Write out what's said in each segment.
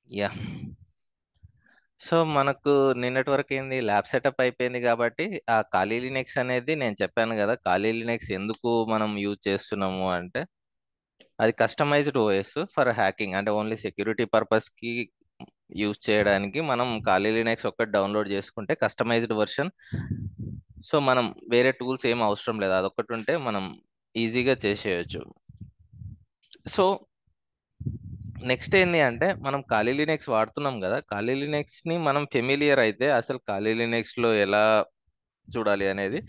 Yeah. So మనకు నిన్నటి వరకు ఏంది ల్యాబ్ సెటప్ అయిపోయింది కాబట్టి ఆ ఖాళీ లినక్స్ అనేది నేను చెప్పాను కదా, ఖాళీ లినక్స్ ఎందుకు మనం యూజ్ చేస్తున్నాము అంటే అది కస్టమైజ్డ్ ఓఎస్ ఫర్ హ్యాకింగ్, అంటే ఓన్లీ సెక్యూరిటీ పర్పస్ కి యూజ్ చేయడానికి మనం ఖాళీ లినక్స్ ఒక్కటి డౌన్లోడ్ చేసుకుంటే కస్టమైజ్డ్ వర్షన్. సో మనం వేరే టూల్స్ ఏం అవసరం లేదు, అదొక్కటి ఉంటే మనం ఈజీగా చేసేయచ్చు. సో నెక్స్ట్ ఏంటి అంటే మనం ఖాళీ లినక్స్ వాడుతున్నాం కదా, ఖాళీ లినక్స్ ని మనం ఫెమిలియర్ అయితే అసలు ఖాళీ లినక్స్ లో ఎలా చూడాలి అనేది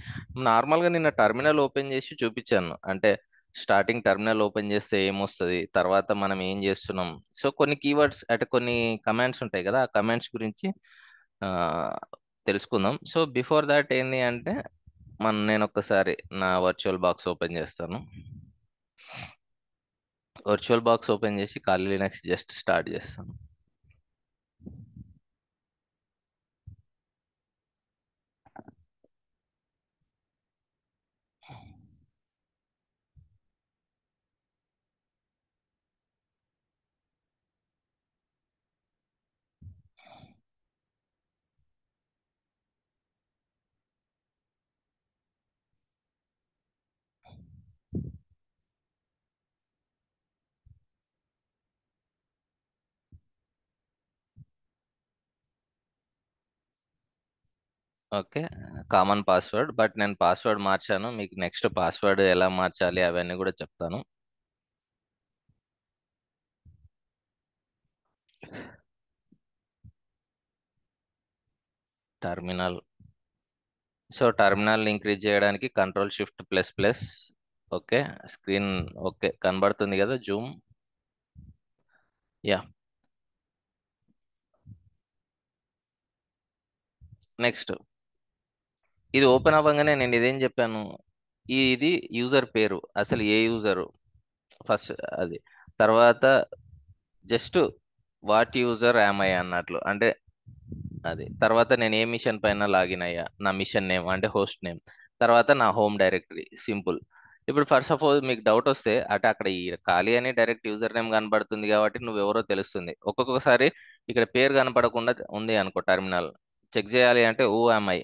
నార్మల్గా నిన్న టర్మినల్ ఓపెన్ చేసి చూపించాను. అంటే స్టార్టింగ్ టర్మినల్ ఓపెన్ చేస్తే ఏమొస్తుంది, తర్వాత మనం ఏం చేస్తున్నాం. సో కొన్ని కీవర్డ్స్ అంటే కొన్ని కమాండ్స్ ఉంటాయి కదా, ఆ కమాండ్స్ గురించి ఆ, తెలుసుకుందాం. సో బిఫోర్ దాట్ ఏంటి అంటే నేను ఒక్కసారి నా వర్చువల్ బాక్స్ ఓపెన్ చేస్తాను. వర్చువల్ బాక్స్ ఓపెన్ చేసి ఖాళీ లినక్స్ జస్ట్ స్టార్ట్ చేస్తాను. ఓకే, కామన్ పాస్వర్డ్, బట్ నేను పాస్వర్డ్ మార్చాను. మీకు నెక్స్ట్ పాస్వర్డ్ ఎలా మార్చాలి అవన్నీ కూడా చెప్తాను. టర్మినల్. సో టర్మినల్ ఇంక్రీజ్ చేయడానికి control shift plus plus. Okay, screen okay కనబడుతుంది కదా, జూమ్. యా. నెక్స్ట్ ఇది ఓపెన్ అవ్వగానే నేను ఇదేం చెప్పాను, ఇది యూజర్ పేరు, అసలు ఏ యూజరు ఫస్ట్ అది. తర్వాత just what user am I అన్నట్లు, అంటే అది. తర్వాత నేను ఏ మిషన్ పైన లాగిన్ అయ్యా, నా మిషన్ నేమ్ అంటే హోస్ట్ నేమ్, తర్వాత నా హోమ్ డైరెక్టరీ, సింపుల్. ఇప్పుడు ఫస్ట్ ఆఫ్ ఆల్ మీకు డౌట్ వస్తే అటు అక్కడ ఈ ఖాళీ అని డైరెక్ట్ యూజర్ నేమ్ కనబడుతుంది కాబట్టి నువ్వెవరో తెలుస్తుంది. ఒక్కొక్కసారి ఇక్కడ పేరు కనపడకుండా ఉంది అనుకో, టర్మినల్ చెక్ చేయాలి అంటే ఓ ఐ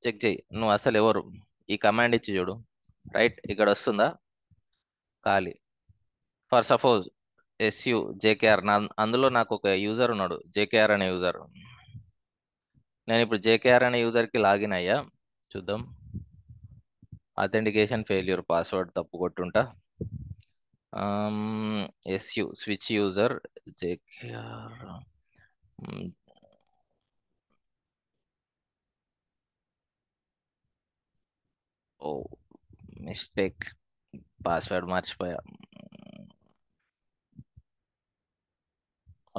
చెక్ చేయి నువ్వు అసలు ఎవరు. ఈ కమాండ్ ఇచ్చి చూడు, రైట్ ఇక్కడ వస్తుందా ఖాళీ. ఫర్ సపోజ్ జేకేఆర్, అందులో నాకు ఒక యూజర్ ఉన్నాడు జేకేఆర్ అనే యూజర్. నేను ఇప్పుడు జేకేఆర్ అనే యూజర్ కి లాగిన్ అయ్యా, చూద్దాం. అథెంటికేషన్ ఫెయిల్యూర్, పాస్వర్డ్ తప్పు కొట్టుంటా. Switch user JKR. Oh mistake, password మర్చిపోయా.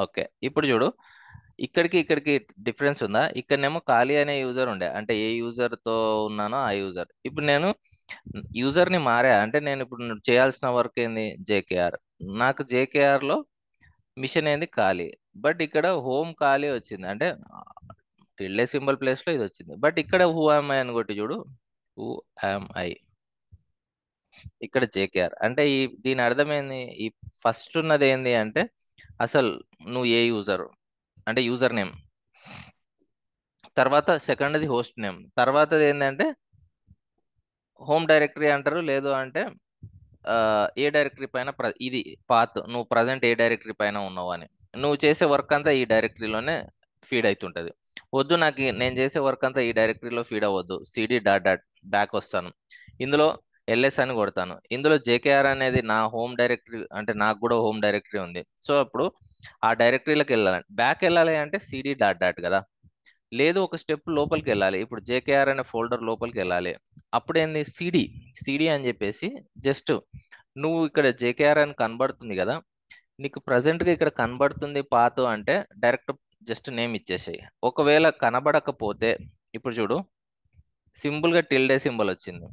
ఓకే ఇప్పుడు చూడు, ఇక్కడికి ఇక్కడికి డిఫరెన్స్ ఉందా. ఇక్కడనేమో ఖాళీ అనే యూజర్ ఉండే, అంటే ఏ యూజర్ తో ఉన్నానో ఆ యూజర్. ఇప్పుడు నేను యూజర్ ని మారా, అంటే నేను ఇప్పుడు చేయాల్సిన వర్క్ ఏంది జేకేఆర్. నాకు జేకేఆర్ లో మిషన్ ఏంది ఖాళీ, బట్ ఇక్కడ హోమ్ ఖాళీ వచ్చింది, అంటే టిల్డే సింబల్ ప్లేస్ లో ఇది వచ్చింది. బట్ ఇక్కడ హూ ఆమ్ ఐ అని కొట్టి చూడు, హూ ఆమ్ ఐ, ఇక్కడ జేకేఆర్. అంటే దీని అర్థం ఏంది, ఈ ఫస్ట్ ఉన్నది ఏంది అంటే అసలు నువ్వు ఏ యూజర్, అంటే యూజర్ నేమ్. తర్వాత సెకండ్ది హోస్ట్ నేమ్, తర్వాతది ఏంటంటే హోమ్ డైరెక్టరీ అంటారు, లేదు అంటే ఆ, ఏ డైరెక్టరీ పైన ఇది పాత్, నువ్వు ప్రజెంట్ ఏ డైరెక్టరీ పైన ఉన్నావు అని. నువ్వు చేసే వర్క్ అంతా ఈ డైరెక్టరీలోనే ఫీడ్ అవుతుంటది. వద్దు నాకు నేను చేసే వర్క్ అంతా ఈ డైరెక్టరీలో ఫీడ్ అవ్వద్దు, సిడి డాట్ డాట్ బ్యాక్ వస్తాను, ఇందులో ఎల్ఎస్ అని కొడతాను. ఇందులో జేకేఆర్ అనేది నా హోమ్ డైరెక్టరీ, అంటే నాకు కూడా హోమ్ డైరెక్టరీ ఉంది. సో అప్పుడు ఆ డైరెక్టరీలోకి వెళ్ళాలి, బ్యాక్ వెళ్ళాలి అంటే సిడి డాట్ డాట్ కదా. లేదు ఒక స్టెప్ లోపలికి వెళ్ళాలి, ఇప్పుడు జేకేఆర్ అనే ఫోల్డర్ లోపలికి వెళ్ళాలి. అప్పుడు ఏంది సిడి, సిడి అని చెప్పేసి జస్ట్ నువ్వు ఇక్కడ జేకేఆర్ అని కనబడుతుంది కదా, నీకు ప్రజెంట్ గా ఇక్కడ కనబడుతుంది పాత్ అంటే డైరెక్ట్ జస్ట్ నేమ్ ఇచ్చేసాయి. ఒకవేళ కనబడకపోతే ఇప్పుడు చూడు, సింపుల్ గా టిల్డే సింబల్ వచ్చింది.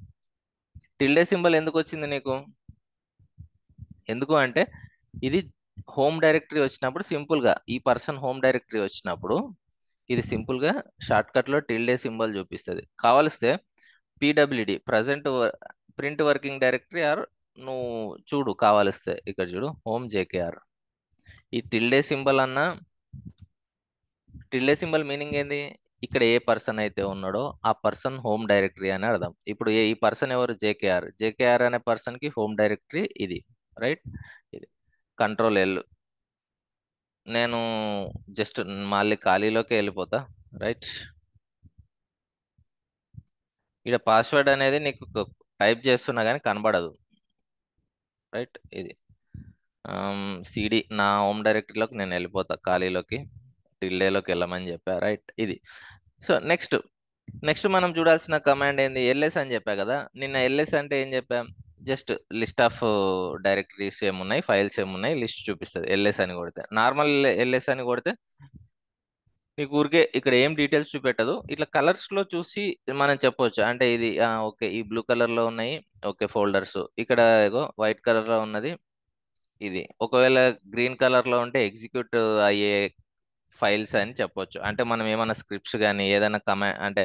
టిల్డే సింబల్ ఎందుకు వచ్చింది నీకు, ఎందుకు అంటే ఇది హోమ్ డైరెక్టరీ వచ్చినప్పుడు సింపుల్ గా ఈ పర్సన్ హోమ్ డైరెక్టరీ వచ్చినప్పుడు ఇది సింపుల్ గా షార్ట్ కట్ లో టిల్డే సింబల్ చూపిస్తుంది. కావలిస్తే PWD present print working directory or నువ్వు చూడు, కావలిస్తే ఇక్కడ చూడు హోమ్ జేకేఆర్, ఈ టిల్డే సింబల్ అన్నా టిల్డే సింబల్ మీనింగ్ ఏంది? ఇక్కడ ఏ పర్సన్ అయితే ఉన్నాడో ఆ పర్సన్ హోమ్ డైరెక్టరీ అని అర్థం. ఇప్పుడు ఈ పర్సన్ ఎవరు? జేకేఆర్. జేకేఆర్ అనే పర్సన్ కి హోమ్ డైరెక్టరీ ఇది, రైట్? ఇది కంట్రోల్ ఎల్. నేను జస్ట్ మళ్ళీ ఖాళీలోకి వెళ్ళిపోతా, రైట్? ఇక్కడ పాస్వర్డ్ అనేది నీకు టైప్ చేస్తున్నా కానీ కనబడదు, రైట్? ఇది సిడి నా హోమ్ డైరెక్టరీలోకి నేను వెళ్ళిపోతా, ఖాళీలోకి టిల్డేలోకి వెళ్ళమని చెప్పా, రైట్? ఇది. సో నెక్స్ట్ మనం చూడాల్సిన కమాండ్ ఏంది? ఎల్ఎస్ అని చెప్పా కదా నిన్న. ఎల్ఎస్ అంటే ఏం చెప్పాం? జస్ట్ లిస్ట్ ఆఫ్ డైరెక్టరీస్ ఏమున్నాయి, ఫైల్స్ ఏమున్నాయి లిస్ట్ చూపిస్తుంది ఎల్ఎస్ అని కొడితే. నార్మల్ ఎల్ఎస్ అని కొడితే నీకు ఊరికే ఇక్కడ ఏం డీటెయిల్స్ చూపెట్టదు. ఇట్లా కలర్స్ లో చూసి మనం చెప్పొచ్చు, అంటే ఇది ఓకే ఈ బ్లూ కలర్ లో ఉన్నాయి, ఓకే ఫోల్డర్స్. ఇక్కడ వైట్ కలర్ లో ఉన్నది ఇది. ఒకవేళ గ్రీన్ కలర్ లో ఉంటే ఎగ్జిక్యూట్ అయ్యే ఫైల్స్ అని చెప్పొచ్చు. అంటే మనం ఏమైనా స్క్రిప్ట్స్ కానీ ఏదైనా అంటే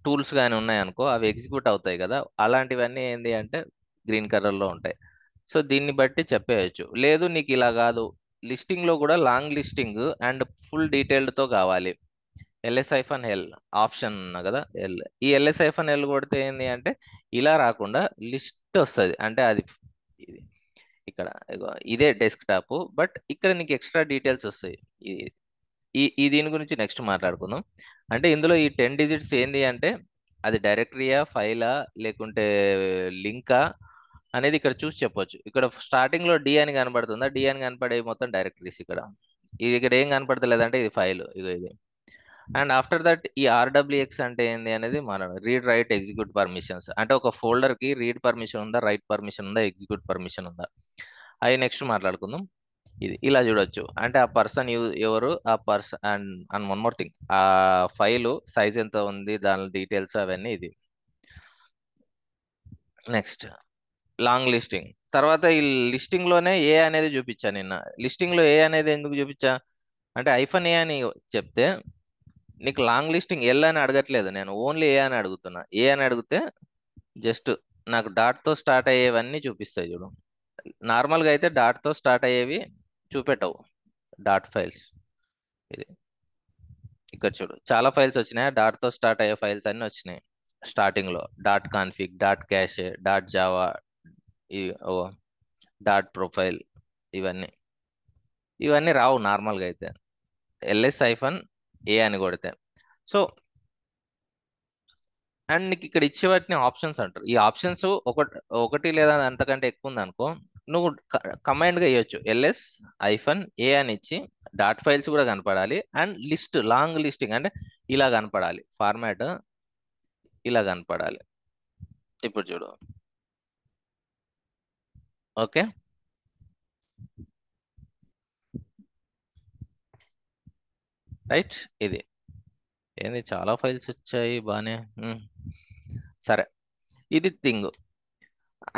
టూల్స్ కానీ ఉన్నాయనుకో అవి ఎగ్జిక్యూట్ అవుతాయి కదా, అలాంటివన్నీ ఏంటి అంటే గ్రీన్ కలర్ లో ఉంటాయి. సో దీన్ని బట్టి చెప్పేయచ్చు. లేదు నీకు ఇలా కాదు, లిస్టింగ్ లో కూడా long listing and full detailed తో కావాలి, LS-L ఆప్షన్ ఉన్నా కదా ఎల్. ఈ LS-L కొడితే ఏంది అంటే ఇలా రాకుండా లిస్ట్ వస్తుంది. అంటే అది ఇది ఇక్కడ ఇదే డెస్క్ టాప్, బట్ ఇక్కడ నీకు ఎక్స్ట్రా డీటెయిల్స్ వస్తాయి. ఈ ఈ దీని గురించి నెక్స్ట్ మాట్లాడుకుందాం. అంటే ఇందులో ఈ 10 డిజిట్స్ ఏంది అంటే అది డైరెక్టరీయా, ఫైలా, లేకుంటే లింకా అనేది ఇక్కడ చూసి చెప్పొచ్చు. ఇక్కడ స్టార్టింగ్ లో డి అని కనబడుతుందా? డి అని కనపడే మొత్తం డైరెక్టరీస్ ఇక్కడ. ఇది ఇక్కడ ఏం కనపడతలేదంటే ఇది ఫైల్, ఇది. అండ్ ఆఫ్టర్ దట్ ఈ ఆర్డబ్ల్యూఎక్స్ అంటే ఏంది అనేది మన రీడ్ రైట్ ఎగ్జిక్యూట్ పర్మిషన్స్. అంటే ఒక ఫోల్డర్ కి రీడ్ పర్మిషన్ ఉందా, రైట్ పర్మిషన్ ఉందా, ఎగ్జిక్యూట్ పర్మిషన్ ఉందా, అవి నెక్స్ట్ మాట్లాడుకుందాం. ఇది ఇలా చూడొచ్చు. అంటే ఆ పర్సన్ ఎవరు, ఆ person and and one more thing, ఆ ఫైల్ సైజ్ ఎంత ఉంది, దాని డీటెయిల్స్ అవన్నీ. ఇది నెక్స్ట్ లాంగ్ లిస్టింగ్. తర్వాత ఈ లిస్టింగ్ లోనే ఏ అనేది చూపించా నిన్న. లిస్టింగ్ లో ఏ అనేది ఎందుకు చూపించా అంటే -A అని చెప్తే నీకు లాంగ్ లిస్టింగ్ ఎల్ అని అడగట్లేదు, నేను ఓన్లీ ఏ అని అడుగుతున్నా. ఏ అని అడిగితే జస్ట్ నాకు డాట్ తో స్టార్ట్ అయ్యేవన్నీ చూపిస్తాయి చూడు. నార్మల్ గా అయితే డాట్ తో స్టార్ట్ అయ్యేవి చూపెట్టవు, డాట్ ఫైల్స్. ఇది ఇక్కడ చూడు, చాలా ఫైల్స్ వచ్చినాయి, డాట్ తో స్టార్ట్ అయ్యే ఫైల్స్ అన్ని వచ్చినాయి స్టార్టింగ్ లో. Dot config, dot cache, dot java, dot profile, ఇవన్నీ ఇవన్నీ రావు నార్మల్గా అయితే. LS-A అని కొడితే. సో అండ్ నీకు ఇక్కడ ఇచ్చే వాటిని ఆప్షన్స్ అంటారు. ఈ ఆప్షన్స్ ఒకటి లేదా అంతకంటే ఎక్కువ ఉంది అనుకో, నువ్వు కమాండ్ గా ఇవ్వచ్చు. LS-A అని ఇచ్చి డాట్ ఫైల్స్ కూడా కనపడాలి అండ్ లిస్ట్ లాంగ్ లిస్టింగ్ అంటే ఇలా కనపడాలి, ఫార్మాట్ ఇలా కనపడాలి. ఇప్పుడు చూడు, ఓకే. రైట్. ఇది ఏంది, చాలా ఫైల్స్ వచ్చాయి బానే. సరే, ఇది థింగ్.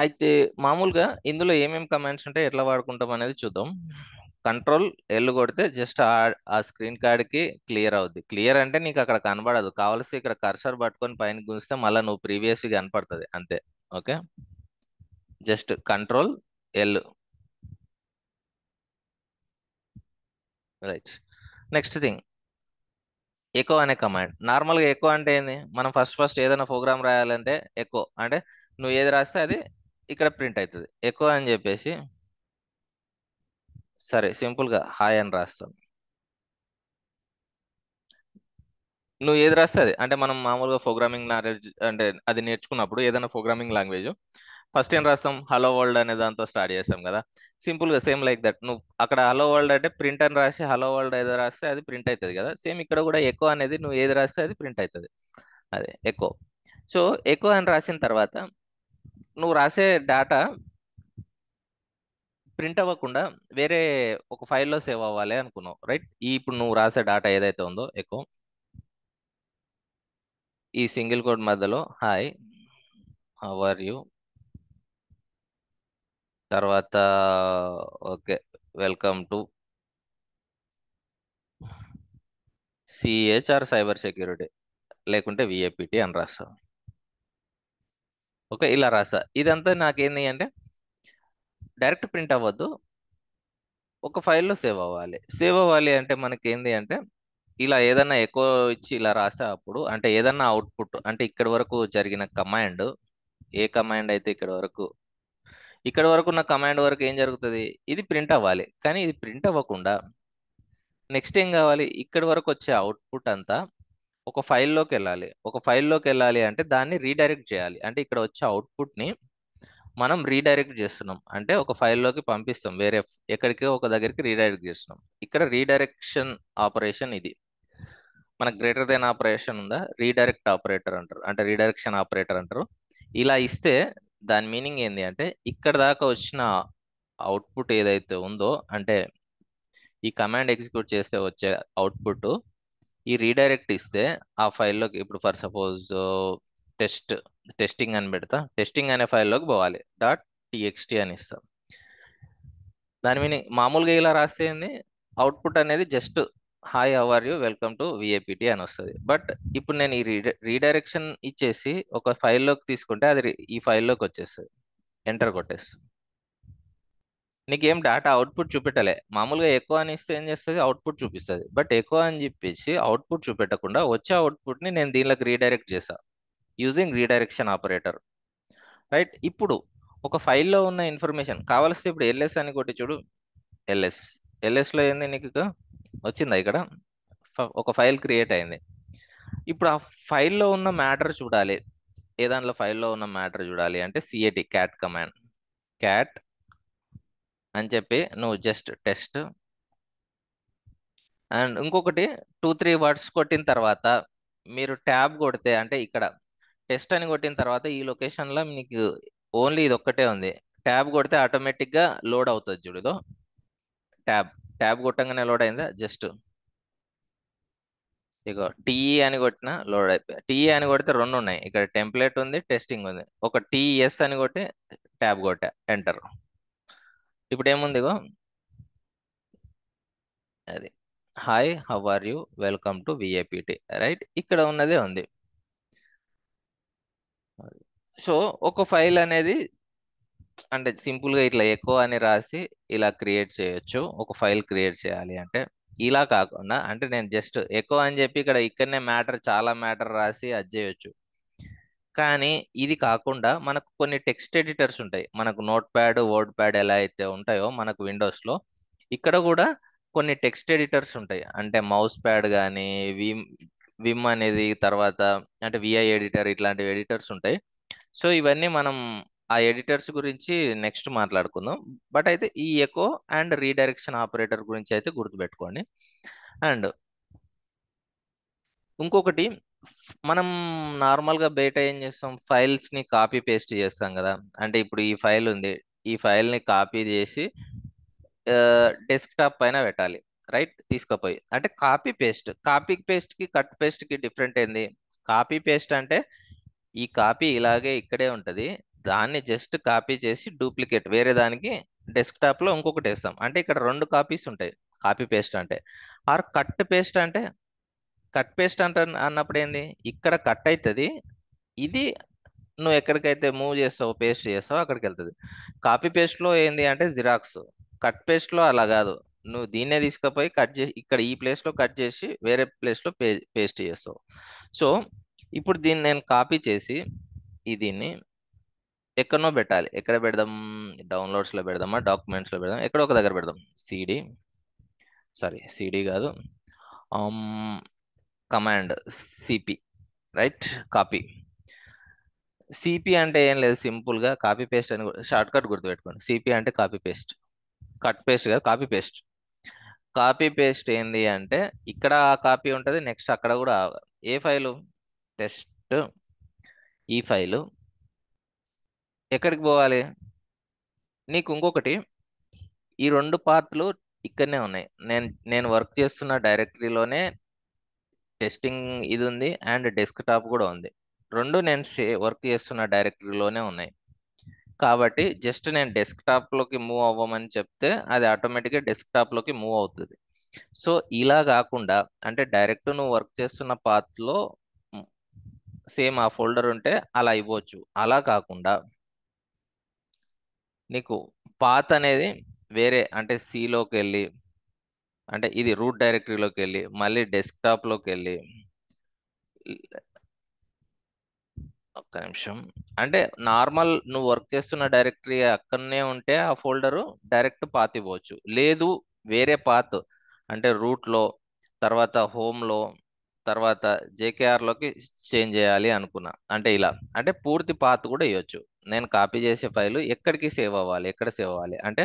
అయితే మామూలుగా ఇందులో ఏమేమి కమాండ్స్ ఉంటాయి, ఎట్లా వాడుకుంటాం అనేది చూద్దాం. కంట్రోల్ ఎల్ కొడితే జస్ట్ ఆ స్క్రీన్ కార్డ్కి క్లియర్ అవుద్ది. క్లియర్ అంటే నీకు అక్కడ కనబడదు, కావలసి ఇక్కడ కర్సర్ పట్టుకొని పైన గుంజితే మళ్ళీ నువ్వు ప్రీవియస్ కనపడుతుంది అంతే. Okay, just control L, right. Next thing, echo అనే కమాండ్. నార్మల్గా ఎకో అంటే ఏంది, మనం ఫస్ట్ ఏదైనా ప్రోగ్రామ్ రాయాలంటే ఎకో అంటే నువ్వు ఏది రాస్తే అది ఇక్కడ ప్రింట్ అవుతుంది. ఎకో అని చెప్పేసి సరే సింపుల్గా హాయ్ అని రాస్తాం. నువ్వు ఏది రాస్తే అది, అంటే మనం మామూలుగా ప్రోగ్రామింగ్ నాలెడ్జ్ అంటే అది నేర్చుకున్నప్పుడు ఏదైనా ప్రోగ్రామింగ్ లాంగ్వేజ్ ఫస్ట్ ఏం రాస్తాం, హలో వరల్డ్ అనే దాంతో స్టార్ట్ చేస్తాం కదా. సింపుల్గా సేమ్ లైక్ దట్, నువ్వు అక్కడ హలో వరల్డ్ అంటే ప్రింట్ అని రాసి హలో వరల్డ్ ఏదో రాస్తే అది ప్రింట్ అవుతుంది కదా. సేమ్ ఇక్కడ కూడా ఎకో అనేది నువ్వు ఏది రాస్తే అది ప్రింట్ అవుతుంది, అదే ఎకో. సో ఎకో అని రాసిన తర్వాత నువ్వు రాసే డేటా ప్రింట్ అవ్వకుండా వేరే ఒక ఫైల్లో సేవ్ అవ్వాలి అనుకున్నావు, రైట్? ఇప్పుడు నువ్వు రాసే డేటా ఏదైతే ఉందో ఎకో, ఈ సింగిల్ కోడ్ మధ్యలో హాయ్ హౌ ఆర్ యూ, తర్వాత okay welcome to CHR cyber security, లేకుంటే విఏపిటి అని రాస్తా. ఓకే, ఇలా రాసా. ఇదంతా నాకేంది అంటే డైరెక్ట్ ప్రింట్ అవ్వద్దు, ఒక ఫైల్లో సేవ్ అవ్వాలి. సేవ్ అవ్వాలి అంటే మనకి ఏంది అంటే ఇలా ఏదన్నా ఎక్కువ ఇచ్చి ఇలా రాసా అప్పుడు అంటే ఏదన్నా అవుట్పుట్ అంటే ఇక్కడ వరకు జరిగిన కమాండ్, ఏ కమాండ్ అయితే ఇక్కడ వరకు ఉన్న కమాండ్ వరకు ఏం జరుగుతుంది, ఇది ప్రింట్ అవ్వాలి. కానీ ఇది ప్రింట్ అవ్వకుండా నెక్స్ట్ ఏం కావాలి, ఇక్కడ వరకు వచ్చే అవుట్పుట్ అంతా ఒక ఫైల్లోకి వెళ్ళాలి. ఒక ఫైల్లోకి వెళ్ళాలి అంటే దాన్ని రీడైరెక్ట్ చేయాలి. అంటే ఇక్కడ వచ్చే అవుట్పుట్ని మనం రీడైరెక్ట్ చేస్తున్నాం, అంటే ఒక ఫైల్లోకి పంపిస్తాం, వేరే ఎక్కడికో ఒక దగ్గరికి రీడైరెక్ట్ చేస్తున్నాం. ఇక్కడ రీడైరెక్షన్ ఆపరేషన్ ఇది. మనకు గ్రేటర్ దెన్ ఆపరేషన్ ఉందా, రీడైరెక్ట్ ఆపరేటర్ అంటారు, అంటే రీడైరెక్షన్ ఆపరేటర్ అంటారు. ఇలా ఇస్తే దాని మీనింగ్ ఏంటి అంటే ఇక్కడ దాకా వచ్చిన అవుట్పుట్ ఏదైతే ఉందో, అంటే ఈ కమాండ్ ఎగ్జిక్యూట్ చేస్తే వచ్చే అవుట్పుట్ ఈ రీడైరెక్ట్ ఇస్తే ఆ ఫైల్లోకి, ఇప్పుడు ఫర్ సపోజ్ టెస్ట్ టెస్టింగ్ అని పెడతా, టెస్టింగ్ అనే ఫైల్లోకి పోవాలి, .txt అని ఇస్తాం. దాని మీనింగ్ మామూలుగా ఇలా రాస్తే ఏంది, అవుట్పుట్ అనేది just hi how are you welcome to VAPT అని వస్తుంది. బట్ ఇప్పుడు నేను ఈ రీడైరెక్షన్ ఇచ్చేసి ఒక ఫైల్లోకి తీసుకుంటే అది ఈ ఫైల్లోకి వచ్చేస్తుంది, ఎంటర్ కొట్టేస్తుంది. నీకేం డేటా అవుట్పుట్ చూపెట్టలే. మామూలుగా ఎక్కువ అని ఇస్తే ఏం చేస్తుంది, అవుట్పుట్ చూపిస్తుంది. బట్ ఎక్కువ అని చెప్పేసి అవుట్పుట్ చూపెట్టకుండా వచ్చే అవుట్పుట్ని నేను దీనిలోకి రీడైరెక్ట్ చేసా యూజింగ్ రీడైరెక్షన్ ఆపరేటర్. రైట్. ఇప్పుడు ఒక ఫైల్లో ఉన్న ఇన్ఫర్మేషన్ కావాల్సి ఇప్పుడు ఎల్ఎస్ అని కొట్టి చూడు. ఎల్ఎస్లో ఏంది నీకు వచ్చిందా, ఇక్కడ ఒక ఫైల్ క్రియేట్ అయింది. ఇప్పుడు ఆ ఫైల్లో ఉన్న మ్యాటర్ చూడాలి. ఏ దాంట్లో ఫైల్లో ఉన్న మ్యాటర్ చూడాలి అంటే సిఏటి క్యాట్ కమాండ్, క్యాట్ అని చెప్పి నువ్వు జస్ట్ టెస్ట్ అండ్ ఇంకొకటి 2-3 వర్డ్స్ కొట్టిన తర్వాత మీరు ట్యాబ్ కొడితే, అంటే ఇక్కడ టెస్ట్ అని కొట్టిన తర్వాత ఈ లొకేషన్లో మీకు ఓన్లీ ఇది ఒక్కటే ఉంది. ట్యాబ్ కొడితే ఆటోమేటిక్గా లోడ్ అవుతుంది చూడదో. ట్యాబ్ ట్యాబ్ కొట్టంగానే లోడ్ అయిందా, జస్ట్ ఇగో టీఈ అని కొట్టిన లోడ్ అయిపోయి. టీఈ అని కొడితే రెండు ఉన్నాయి, ఇక్కడ టెంప్లెట్ ఉంది, టెస్టింగ్ ఉంది. ఒక టీఎస్ అని కొట్టి ట్యాబ్ కొట్టా, ఎంటర్. ఇప్పుడు ఏముంది ఇగో, అది hi how are you welcome to VAPT, right. ఇక్కడ ఉన్నదే ఉంది. సో ఒక ఫైల్ అనేది అంటే సింపుల్గా ఇట్లా ఎక్కువ అని రాసి ఇలా క్రియేట్ చేయొచ్చు. ఒక ఫైల్ క్రియేట్ చేయాలి అంటే ఇలా కాకుండా, అంటే నేను జస్ట్ ఎక్కువ అని చెప్పి ఇక్కడనే మ్యాటర్, చాలా మ్యాటర్ రాసి అది చేయొచ్చు. కానీ ఇది కాకుండా మనకు కొన్ని టెక్స్ట్ ఎడిటర్స్ ఉంటాయి. మనకు నోట్ ప్యాడ్, వర్డ్ ప్యాడ్ ఎలా అయితే ఉంటాయో మనకు విండోస్లో, ఇక్కడ కూడా కొన్ని టెక్స్ట్ ఎడిటర్స్ ఉంటాయి. అంటే మౌస్ ప్యాడ్ కానీ విమ్ అనేది, తర్వాత అంటే విఐ ఎడిటర్, ఇట్లాంటి ఎడిటర్స్ ఉంటాయి. సో ఇవన్నీ మనం ఆ ఎడిటర్స్ గురించి నెక్స్ట్ మాట్లాడుకుందాం. బట్ అయితే ఈ ఎకో అండ్ రీడైరెక్షన్ ఆపరేటర్ గురించి అయితే గుర్తుపెట్టుకోండి. అండ్ ఇంకొకటి, మనం నార్మల్గా బయట ఏం చేస్తాం, ఫైల్స్ ని కాపీ పేస్ట్ చేస్తాం కదా. అంటే ఇప్పుడు ఈ ఫైల్ ఉంది, ఈ ఫైల్ ని కాపీ చేసి డెస్క్టాప్ పైన పెట్టాలి, రైట్. తీసుకుపోయి అంటే కాపీ పేస్ట్ కి కట్ పేస్ట్ కి డిఫరెంట్ ఏంది. కాపీ పేస్ట్ అంటే ఈ కాపీ ఇలాగే ఇక్కడే ఉంటది, దాన్ని జస్ట్ కాపీ చేసి డూప్లికేట్ వేరే దానికి డెస్క్టాప్ లో ఇంకొకటి వేస్తాం. అంటే ఇక్కడ రెండు కాపీస్ ఉంటాయి కాపీ పేస్ట్ అంటే. ఆర్ కట్ పేస్ట్ అంటే, కట్ పేస్ట్ అంటే అన్నప్పుడు ఏంది, ఇక్కడ కట్ అవుతుంది, ఇది నువ్వు ఎక్కడికైతే మూవ్ చేస్తావు, పేస్ట్ చేస్తావు అక్కడికి వెళ్తుంది. కాపీ పేస్ట్ లో ఏంది అంటే జిరాక్స్. కట్ పేస్ట్ లో అలా కాదు, నువ్వు దీన్నే తీసుకుపోయి కట్ చేసి ఇక్కడ ఈ ప్లేస్ లో కట్ చేసి వేరే ప్లేస్ లో పేస్ట్ చేస్తావు. సో ఇప్పుడు దీన్ని నేను కాపీ చేసి దీన్ని ఎక్కడనో పెట్టాలి. ఎక్కడ పెడదాం, డౌన్లోడ్స్ లో పెడదామా, డాక్యుమెంట్స్ లో పెడదాం, ఎక్కడో ఒక దగ్గర పెడదాం. సిడి కాదు, command CP, right. Copy CP అంటే ఏం లేదు, సింపుల్ గా కాపీ పేస్ట్ అని షార్ట్ కట్ గుర్తుపెట్టుకోండి. సిపి అంటే కాపీ పేస్ట్, కట్ పేస్ట్ కాదు, కాపీ పేస్ట్. కాపీ పేస్ట్ ఏంది అంటే ఇక్కడ కాపీ ఉంటుంది, నెక్స్ట్ అక్కడ కూడా ఏ ఫైలు, టెస్ట్. ఈ ఫైలు ఎక్కడికి పోవాలి, నీకు ఇంకొకటి, ఈ రెండు పాత్లు ఇక్కడనే ఉన్నాయి. నేను వర్క్ చేస్తున్న డైరెక్టరీలోనే టెస్టింగ్ ఇది ఉంది అండ్ డెస్క్టాప్ కూడా ఉంది. రెండు నేను వర్క్ చేస్తున్న డైరెక్టరీలోనే ఉన్నాయి. కాబట్టి జస్ట్ నేను డెస్క్టాప్ లోకి మూవ్ అవ్వమని చెప్తే అది ఆటోమేటిక్గా డెస్క్టాప్ లోకి మూవ్ అవుతుంది. సో ఇలా కాకుండా, అంటే డైరెక్ట్ నువ్వు వర్క్ చేస్తున్న పాత్ లో సేమ్ ఆ ఫోల్డర్ ఉంటే అలా ఇవ్వచ్చు. అలా కాకుండా నీకు పాత్ అనేది వేరే, అంటే సిలోకి వెళ్ళి అంటే ఇది రూట్ డైరెక్టరీలోకి వెళ్ళి మళ్ళీ డెస్క్టాప్లోకి వెళ్ళి ఒక్క నిమిషం. అంటే నార్మల్ నువ్వు వర్క్ చేస్తున్న డైరెక్టరీ అక్కడనే ఉంటే ఆ ఫోల్డరు డైరెక్ట్ పాత్ ఇవ్వచ్చు. లేదు వేరే పాత్ అంటే రూట్లో తర్వాత హోమ్లో తర్వాత జేకేఆర్లోకి చేంజ్ చేయాలి అనుకున్నా అంటే ఇలా అంటే పూర్తి పాత్ కూడా ఇవ్వచ్చు. నేను కాపీ చేసే ఫైలు ఎక్కడికి సేవ్ అవ్వాలి, ఎక్కడ సేవ్ అవ్వాలి అంటే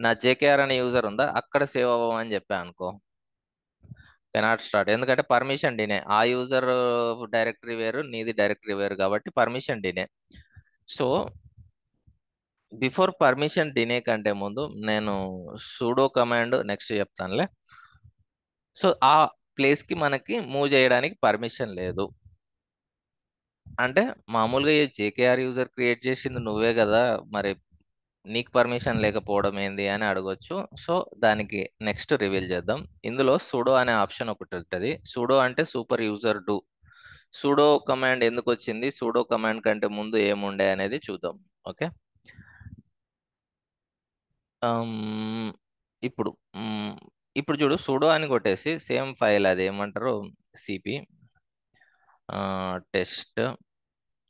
నా జేకేఆర్ అనే యూజర్ ఉందా అక్కడ సేవ్ అవ్వమని చెప్పా అనుకో, కెనాట్ స్టార్ట్. ఎందుకంటే పర్మిషన్ డినే. ఆ యూజర్ డైరెక్టరీ వేరు, నీది డైరెక్టరీ వేరు కాబట్టి పర్మిషన్ డినే. సో బిఫోర్ పర్మిషన్ డినే కంటే ముందు నేను sudo కమాండ్ నెక్స్ట్ చెప్తానులే. సో ఆ ప్లేస్ కి మనకి మూవ్ చేయడానికి పర్మిషన్ లేదు అంటే మామూలుగా ఈ జేకేఆర్ యూజర్ క్రియేట్ చేసింది నువ్వే కదా, మరి నీకు పర్మిషన్ లేకపోవడం ఏంది అని అడగొచ్చు. సో దానికి నెక్స్ట్ రివీల్ చేద్దాం. ఇందులో sudo అనే ఆప్షన్ ఒకటి ఉంటుంది. sudo అంటే super user do. sudo command ఎందుకు వచ్చింది, sudo కమాండ్ కంటే ముందు ఏముండే అనేది చూద్దాం. ఓకే. అమ్, ఇప్పుడు మ్, ఇప్పుడు చూడు sudo అని కొట్టేసి సేమ్ ఫైల్ అది ఏమంటారు సిపి టెస్ట్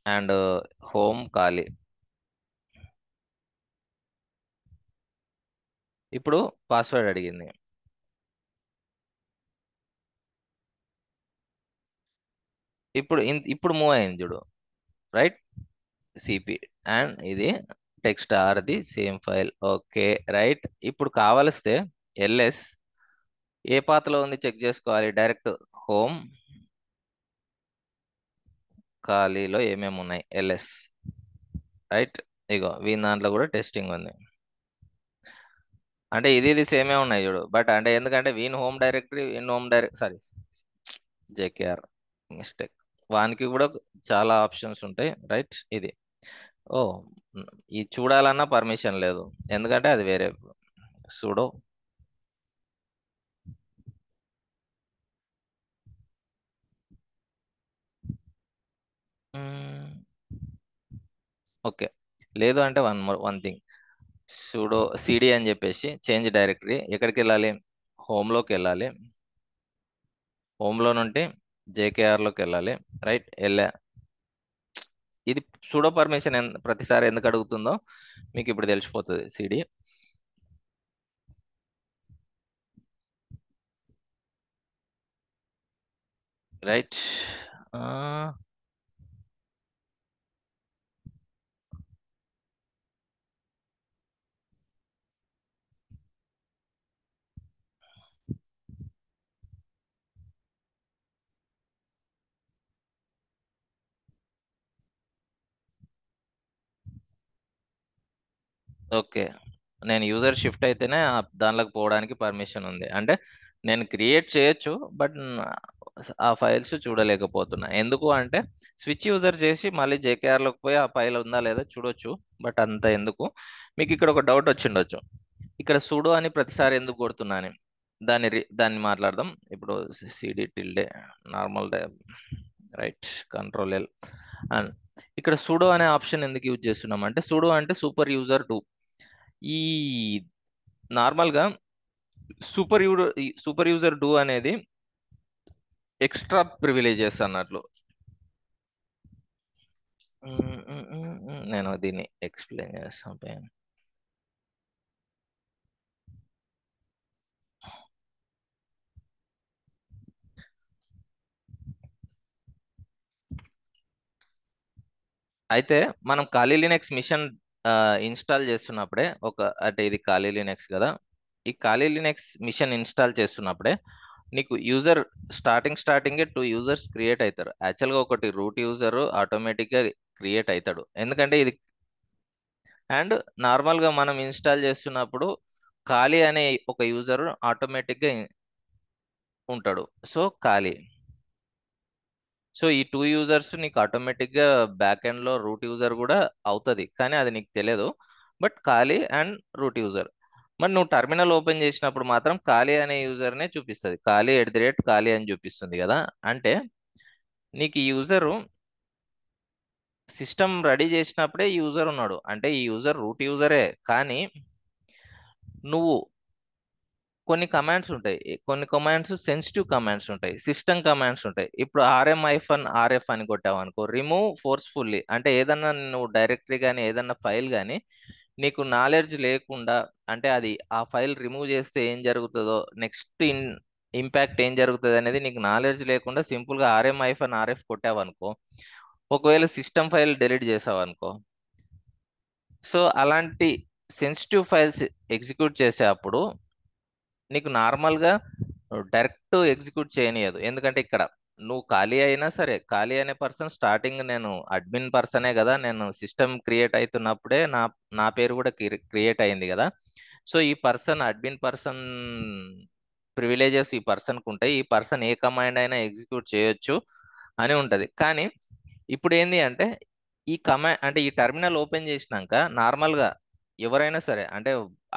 అండ్ హోమ్ ఖాళీ. ఇప్పుడు పాస్వర్డ్ అడిగింది. ఇప్పుడు మూవ్ అయింది చూడు, రైట్. సిపి అండ్ ఇది text are the same file. Okay right. ఇప్పుడు కావలిస్తే ఎల్ఎస్ ఏ పాతలో ఉంది చెక్ చేసుకోవాలి. డైరెక్ట్ హోమ్ ఖాళీలో ఏమేమి ఉన్నాయి ఎల్ఎస్, రైట్. ఇగో వీని దాంట్లో కూడా టెస్టింగ్ ఉంది. అంటే ఇది సేమే ఉన్నాయి చూడు. బట్ అంటే ఎందుకంటే వీన్ హోమ్ డైరెక్టరీ వీన్ home direct sorry JKR mistake. వానికి కూడా చాలా ఆప్షన్స్ ఉంటాయి, రైట్. ఇది ఓ ఇది చూడాలన్నా పర్మిషన్ లేదు ఎందుకంటే అది వేరే sudo. ఓకే లేదు అంటే వన్ థింగ్, sudo cd అని చెప్పేసి చేంజ్ డైరెక్టరీ ఎక్కడికి వెళ్ళాలి, హోమ్లోకి వెళ్ళాలి. హోమ్లో నుండి జేకేఆర్లోకి వెళ్ళాలి, రైట్. ఇది sudo పర్మిషన్ ప్రతిసారి ఎందుకు అడుగుతుందో మీకు ఇప్పుడు తెలిసిపోతుంది. cd right. ఓకే నేను యూజర్ షిఫ్ట్ అయితేనే దానిలోకి పోవడానికి పర్మిషన్ ఉంది. అంటే నేను క్రియేట్ చేయొచ్చు బట్ ఆ ఫైల్స్ చూడలేకపోతున్నా. ఎందుకు అంటే స్విచ్ యూజర్ చేసి మళ్ళీ జేకేఆర్లోకి పోయి ఆ ఫైల్ ఉందా లేదా చూడొచ్చు. బట్ అంత ఎందుకు. మీకు ఇక్కడ ఒక డౌట్ వచ్చిండొచ్చు, ఇక్కడ sudo అని ప్రతిసారి ఎందుకు కొడుతున్నా అని. దాన్ని మాట్లాడదాం ఇప్పుడు. CD tilde normal right control L and ఇక్కడ sudo అనే ఆప్షన్ ఎందుకు యూజ్ చేస్తున్నాం అంటే sudo అంటే సూపర్ యూజర్ డూ. ఈ నార్మల్గా సూపర్ యూజర్ డూ అనేది ఎక్స్ట్రా ప్రివిలేజెస్ అన్నట్లు. నేను దీన్ని ఎక్స్ప్లెయిన్ చేస్తాను. అయితే మనం ఖాళీ లినక్స్ మిషన్ ఇన్స్టాల్ చేస్తున్నప్పుడే అంటే ఇది ఖాళీ లినక్స్ కదా. ఈ ఖాళీ లినక్స్ మిషన్ ఇన్స్టాల్ చేస్తున్నప్పుడే నీకు స్టార్టింగే 2 యూజర్స్ క్రియేట్ అవుతారు. యాక్చువల్గా ఒకటి రూట్ యూజర్ ఆటోమేటిక్గా క్రియేట్ అవుతాడు ఎందుకంటే ఇది. అండ్ నార్మల్గా మనం ఇన్స్టాల్ చేస్తున్నప్పుడు ఖాళీ అనే ఒక యూజర్ ఆటోమేటిక్గా ఉంటాడు. సో ఖాళీ. సో ఈ 2 యూజర్స్ నీకు ఆటోమేటిక్గా బ్యాక్ ఎండ్ లో రూట్ యూజర్ కూడా అవుతుంది కానీ అది నీకు తెలియదు. బట్ ఖాళీ అండ్ రూట్ యూజర్. మరి నువ్వు టర్మినల్ ఓపెన్ చేసినప్పుడు మాత్రం ఖాళీ అనే యూజర్నే చూపిస్తుంది. ఖాళీ అని చూపిస్తుంది కదా. అంటే నీకు ఈ యూజర్ సిస్టమ్ రెడీ చేసినప్పుడే ఈ యూజర్ ఉన్నాడు. అంటే ఈ యూజర్ రూట్ యూజరే కానీ నువ్వు కొన్ని కమాండ్స్ ఉంటాయి, కొన్ని కమాండ్స్ సెన్సిటివ్ కమాండ్స్ ఉంటాయి, సిస్టమ్ కమాండ్స్ ఉంటాయి. ఇప్పుడు RF అని కొట్టావు అనుకో, రిమూవ్ ఫోర్స్ఫుల్లీ అంటే ఏదన్నా నువ్వు డైరెక్టరీ కానీ ఏదన్నా ఫైల్ కానీ నీకు నాలెడ్జ్ లేకుండా, అంటే అది ఆ ఫైల్ రిమూవ్ చేస్తే ఏం జరుగుతుందో, నెక్స్ట్ ఇంపాక్ట్ ఏం జరుగుతుంది అనేది నీకు నాలెడ్జ్ లేకుండా సింపుల్ గా RF కొట్టావనుకో, ఒకవేళ సిస్టమ్ ఫైల్ డిలీట్ చేసావనుకో, సో అలాంటి సెన్సిటివ్ ఫైల్స్ ఎగ్జిక్యూట్ చేసే అప్పుడు నీకు నార్మల్గా డైరెక్ట్ ఎగ్జిక్యూట్ చేయనియదు. ఎందుకంటే ఇక్కడ నువ్వు ఖాళీ అయినా సరే, ఖాళీ అనే పర్సన్ స్టార్టింగ్ నేను అడ్మిన్ పర్సనే కదా, నేను సిస్టమ్ క్రియేట్ అవుతున్నప్పుడే నా నా పేరు కూడా క్రియేట్ అయింది కదా. సో ఈ పర్సన్ అడ్మిన్ పర్సన్ ప్రివిలేజెస్ ఈ పర్సన్కి ఉంటాయి, ఈ పర్సన్ ఏ కమాండ్ అయినా ఎగ్జిక్యూట్ చేయొచ్చు అని ఉంటది. కానీ ఇప్పుడు ఏంది అంటే ఈ కమాండ్ అంటే ఈ టెర్మినల్ ఓపెన్ చేసినాక నార్మల్గా ఎవరైనా సరే, అంటే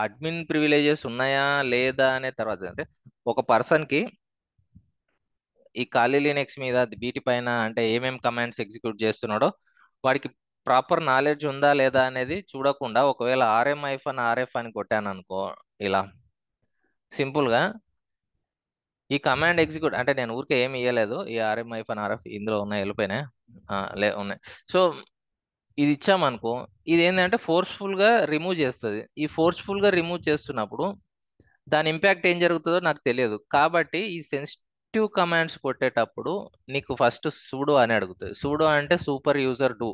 అడ్మిన్ ప్రివిలేజెస్ ఉన్నాయా లేదా అనే తర్వాత, అంటే ఒక పర్సన్ కి ఈ ఖాళీ లినక్స్ మీద వీటిపైన అంటే ఏమేం కమాండ్స్ ఎగ్జిక్యూట్ చేస్తున్నాడో వాడికి ప్రాపర్ నాలెడ్జ్ ఉందా లేదా అనేది చూడకుండా, ఒకవేళ RF అని కొట్టాను అనుకో, ఇలా సింపుల్ గా ఈ కమాండ్ ఎగ్జిక్యూట్, అంటే నేను ఊరికే ఏమి ఇవ్వలేదు, ఈ RF ఇందులో ఉన్నాయి, వెళ్ళిపోయినాయి, ఉన్నాయి. సో ఇది ఇచ్చామనుకో, ఇది ఏంటంటే ఫోర్స్ఫుల్ గా రిమూవ్ చేస్తుంది. ఈ ఫోర్స్ఫుల్ గా రిమూవ్ చేస్తున్నప్పుడు దాని ఇంపాక్ట్ ఏం జరుగుతుందో నాకు తెలియదు. కాబట్టి ఈ సెన్సిటివ్ కమాండ్స్ కొట్టేటప్పుడు నీకు ఫస్ట్ సూడో అని అడుగుతుంది. సూడో అంటే సూపర్ యూజర్ డూ.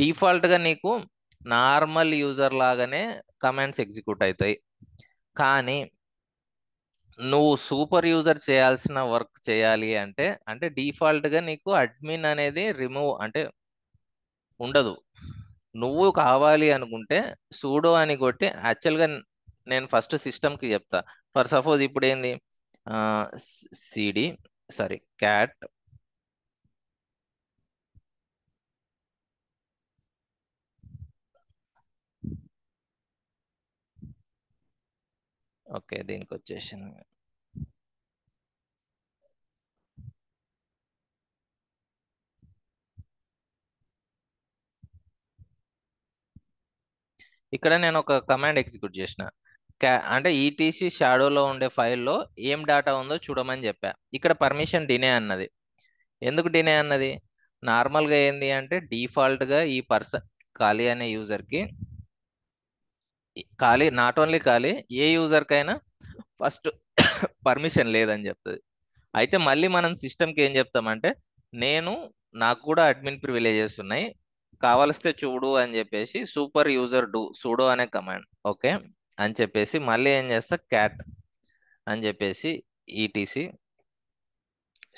డిఫాల్ట్ గా నీకు నార్మల్ యూజర్ లాగానే కమాండ్స్ ఎగ్జిక్యూట్ అవుతాయి. కానీ నువ్వు సూపర్ యూజర్ చేయాల్సిన వర్క్ చేయాలి అంటే, అంటే డిఫాల్ట్ గా నీకు అడ్మిన్ అనేది రిమూవ్ అంటే ఉండదు. నువ్వు కావాలి అనుకుంటే సూడో అని కొట్టి, యాక్చువల్గా నేను ఫస్ట్ సిస్టమ్కి చెప్తా. ఫర్ సపోజ్ ఇప్పుడు ఏంది, సిడి సారీ క్యాట్ ఓకే, దీనికి వచ్చేసి ఇక్కడ నేను ఒక కమాండ్ ఎగ్జిక్యూట్ చేసిన, అంటే ఈటీసీ షాడోలో ఉండే ఫైల్లో ఏం డేటా ఉందో చూడమని చెప్పా. ఇక్కడ పర్మిషన్ డినే అన్నది. ఎందుకు డినే అన్నది, నార్మల్గా ఏంది అంటే డిఫాల్ట్గా ఈ పర్సన్ ఖాళీ అనే యూజర్కి, ఖాళీ నాట్ ఓన్లీ ఖాళీ ఏ యూజర్కైనా ఫస్ట్ పర్మిషన్ లేదని చెప్తుంది. అయితే మళ్ళీ మనం సిస్టమ్కి ఏం చెప్తామంటే, నేను నాకు కూడా అడ్మిన్ ప్రివిలేజెస్ ఉన్నాయి, కావలిస్తే చూడు అని చెప్పేసి సూపర్ యూజర్ డూ సూడో అనే కమాండ్ ఓకే అని చెప్పేసి మళ్ళీ ఏం చేస్తా, క్యాట్ అని చెప్పేసి ఈటీసీ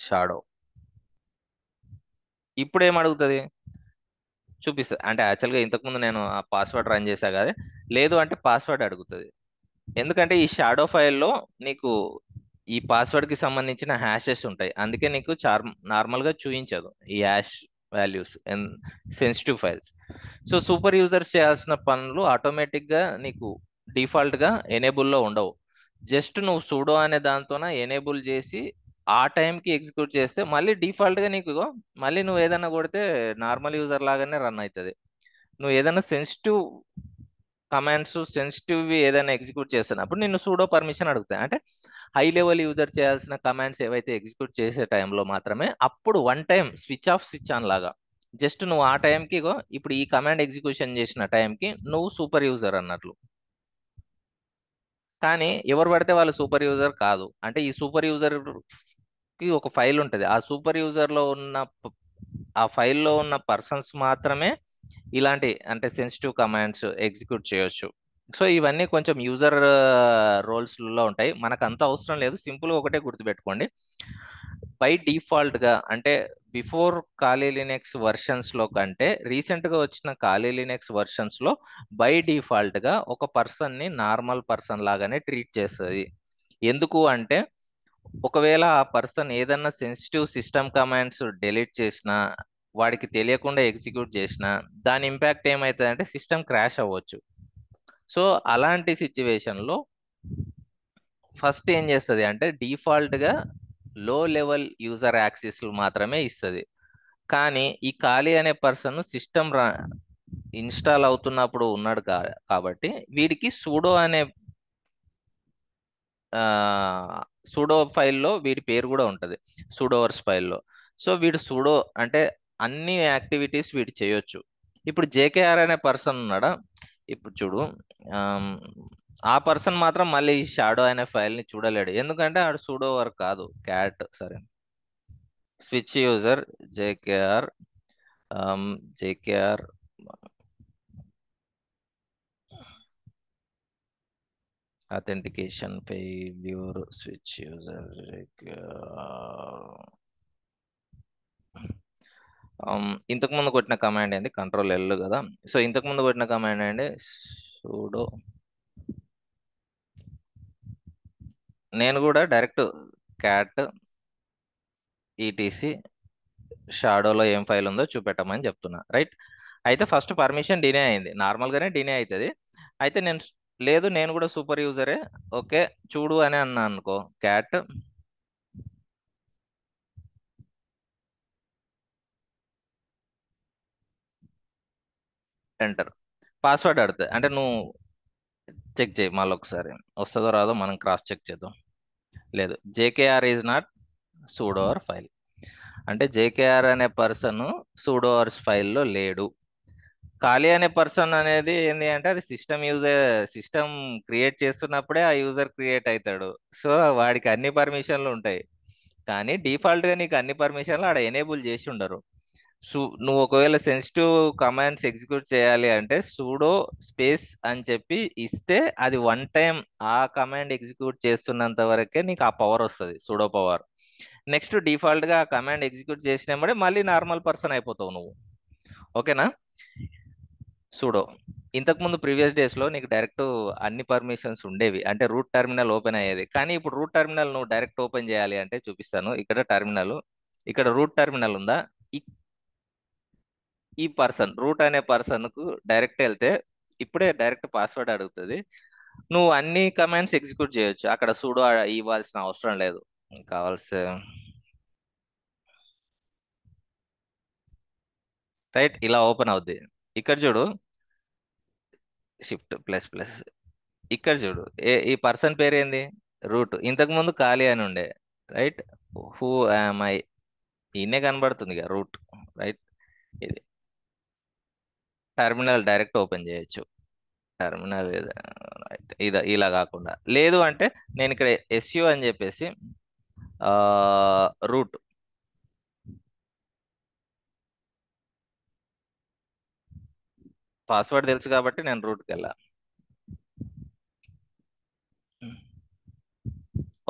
షాడో. ఇప్పుడు ఏం అడుగుతుంది చూపిస్తుంది, అంటే యాక్చువల్గా ఇంతకుముందు నేను ఆ పాస్వర్డ్ రన్ చేశా కదా, లేదు అంటే పాస్వర్డ్ అడుగుతుంది. ఎందుకంటే ఈ షాడో ఫైల్లో నీకు ఈ పాస్వర్డ్ కి సంబంధించిన హ్యాషెస్ ఉంటాయి, అందుకే నీకు నార్మల్ గా చూపించదు ఈ hash values sensitive files. So super users చేయాల్సిన పనులు ఆటోమేటిక్ గా నీకు డిఫాల్ట్ గా ఎనేబుల్లో ఉండవు. జస్ట్ నువ్వు సూడో అనే దాంతోన ఎనేబుల్ చేసి ఆ టైంకి ఎగ్జిక్యూట్ చేస్తే మళ్ళీ డిఫాల్ట్ గా నీకు మళ్ళీ నువ్వు ఏదైనా కొడితే నార్మల్ యూజర్ లాగానే రన్ అవుతుంది. నువ్వు ఏదైనా సెన్సిటివ్ కమాండ్స్ సెన్సిటివ్ ఏదైనా ఎగ్జిక్యూట్ చేస్తున్నప్పుడు నిన్ను సూడో పర్మిషన్ అడుగుతాయి. అంటే హై లెవెల్ యూజర్ చేయాల్సిన కమాండ్స్ ఏవైతే ఎగ్జిక్యూట్ చేసే టైంలో మాత్రమే అప్పుడు one time switch off switch on లాగా, జస్ట్ నువ్వు ఆ టైంకి ఇప్పుడు ఈ కమాండ్ ఎగ్జిక్యూషన్ చేసిన టైంకి నువ్వు సూపర్ యూజర్ అన్నట్లు. కానీ ఎవరు పడితే వాళ్ళు సూపర్ యూజర్ కాదు. అంటే ఈ సూపర్ యూజర్ కి ఒక ఫైల్ ఉంటుంది, ఆ సూపర్ యూజర్ లో ఉన్న ఆ ఫైల్లో ఉన్న పర్సన్స్ మాత్రమే ఇలాంటి అంటే సెన్సిటివ్ కమాండ్స్ ఎగ్జిక్యూట్ చేయొచ్చు. సో ఇవన్నీ కొంచెం యూజర్ రోల్స్లో ఉంటాయి, మనకు అంత అవసరం లేదు. సింపుల్ ఒకటే గుర్తుపెట్టుకోండి, బై డిఫాల్ట్ గా అంటే బిఫోర్ ఖాళీ లినక్స్ వర్షన్స్ లో కంటే రీసెంట్ గా వచ్చిన ఖాళీ లినక్స్ వర్షన్స్ లో బై డిఫాల్ట్ గా ఒక పర్సన్ ని నార్మల్ పర్సన్ లాగానే ట్రీట్ చేస్తుంది. ఎందుకు అంటే ఒకవేళ ఆ పర్సన్ ఏదన్నా సెన్సిటివ్ సిస్టమ్ కమాండ్స్ డిలీట్ చేసినా, వాడికి తెలియకుండా ఎగ్జిక్యూట్ చేసినా దాని ఇంపాక్ట్ ఏమవుతుంది అంటే సిస్టమ్ క్రాష్ అవ్వచ్చు. సో అలాంటి సిచ్యువేషన్ లో ఫస్ట్ ఏం చేస్తుంది అంటే డిఫాల్ట్ గా లో లెవెల్ యూజర్ యాక్సెస్ మాత్రమే ఇస్తుంది. కానీ ఈ ఖాళీ అనే పర్సన్ సిస్టమ్ ఇన్స్టాల్ అవుతున్నప్పుడు ఉన్నాడు కాబట్టి వీడికి సూడో అనే సూడో ఫైల్లో వీడి పేరు కూడా ఉంటుంది సూడోవర్స్ ఫైల్లో. సో వీడు సూడో అంటే అన్ని యాక్టివిటీస్ వీడు చేయొచ్చు. ఇప్పుడు జేకేఆర్ అనే పర్సన్ ఉన్నాడా, ఇప్పుడు చూడు, ఆమ్, ఆ పర్సన్ మాత్రం మళ్ళీ ఈ షాడో అనే ఫైల్ని చూడలేడు, ఎందుకంటే ఆడు సూడోవర్ కాదు, క్యాట్ సరే. Switch user JKR, JKR authentication failure switch user ఇంతకు ముందు కొట్టిన కమాండ్ ఏంది, కంట్రోల్ ఎల్ కదా. సో ఇంతకు ముందు కొట్టిన కమాండ్ ఏంటి, సూడో. నేను కూడా డైరెక్ట్ క్యాట్ ఈటీసీ షాడోలో ఏం ఫైల్ ఉందో చూపెట్టమని చెప్తున్నా, రైట్. అయితే ఫస్ట్ పర్మిషన్ డినే అయింది, నార్మల్గానే డినే అవుతుంది. అయితే నేను లేదు నేను కూడా సూపర్ యూజరే, ఓకే చూడు అని అన్నా అనుకో, క్యాట్ ఎంటర్, పాస్వర్డ్ అడుగుతుంది. అంటే నువ్వు చెక్ చేయి మళ్ళీ ఒకసారి, వస్తుందో రాదో మనం క్రాస్ చెక్ చేద్దాం. లేదు, జేకేఆర్ ఈజ్ నాట్ సూడోవర్ ఫైల్, అంటే జేకేఆర్ అనే పర్సన్ సూడోవర్స్ ఫైల్లో లేడు. ఖాళీ అనే పర్సన్ అనేది ఏంటి అంటే అది సిస్టమ్ క్రియేట్ చేస్తున్నప్పుడే ఆ యూజర్ క్రియేట్ అవుతాడు. సో వాడికి అన్ని పర్మిషన్లు ఉంటాయి, కానీ డిఫాల్ట్ గా నీకు అన్ని పర్మిషన్లు ఆడ ఎనేబుల్ చేసి ఉండరు. నువ్వు ఒకవేళ సెన్సిటివ్ కమాండ్స్ ఎగ్జిక్యూట్ చేయాలి అంటే సూడో స్పేస్ అని చెప్పి ఇస్తే అది వన్ టైం ఆ కమాండ్ ఎగ్జిక్యూట్ చేస్తున్నంత వరకే నీకు ఆ పవర్ వస్తుంది, సూడో పవర్. నెక్స్ట్ డిఫాల్ట్ గా ఆ కమాండ్ ఎగ్జిక్యూట్ చేసినప్పుడే మళ్ళీ నార్మల్ పర్సన్ అయిపోతావు నువ్వు, ఓకేనా. సూడో ఇంతకు ముందు ప్రీవియస్ డేస్ లో నీకు డైరెక్ట్ అన్ని పర్మిషన్స్ ఉండేవి, అంటే రూట్ టెర్మినల్ ఓపెన్ అయ్యేది. కానీ ఇప్పుడు రూట్ టెర్మినల్ నువ్వు డైరెక్ట్ ఓపెన్ చేయాలి అంటే చూపిస్తాను, ఇక్కడ టెర్మినల్, ఇక్కడ రూట్ టెర్మినల్ ఉందా. ఈ ఈ పర్సన్ రూట్ అనే పర్సన్ కు డైరెక్ట్ వెళ్తే ఇప్పుడే డైరెక్ట్ పాస్వర్డ్ అడుగుతుంది. నువ్వు అన్ని కమాండ్స్ ఎగ్జిక్యూట్ చేయొచ్చు, అక్కడ సూడో ఇవ్వాల్సిన అవసరం లేదు. కావాల్సి రైట్, ఇలా ఓపెన్ అవుద్ది. ఇక్కడ చూడు, షిఫ్ట్ ప్లస్ ప్లస్, ఇక్కడ చూడు, ఈ పర్సన్ పేరు ఏంది, రూట్. ఇంతకు ముందు ఖాళీ అని ఉండే, రైట్. హూ యామ్ ఐ, ఈయనే కనబడుతుంది ఇక రూట్, రైట్. ఇది టెర్మినల్ డైరెక్ట్ ఓపెన్ చేయొచ్చు, టెర్మినల్ ఇది ఇలా కాకుండా. లేదు అంటే నేను ఇక్కడ ఎస్యు అని చెప్పేసి రూట్, పాస్వర్డ్ తెలుసు కాబట్టి నేను రూట్కి వెళ్ళా.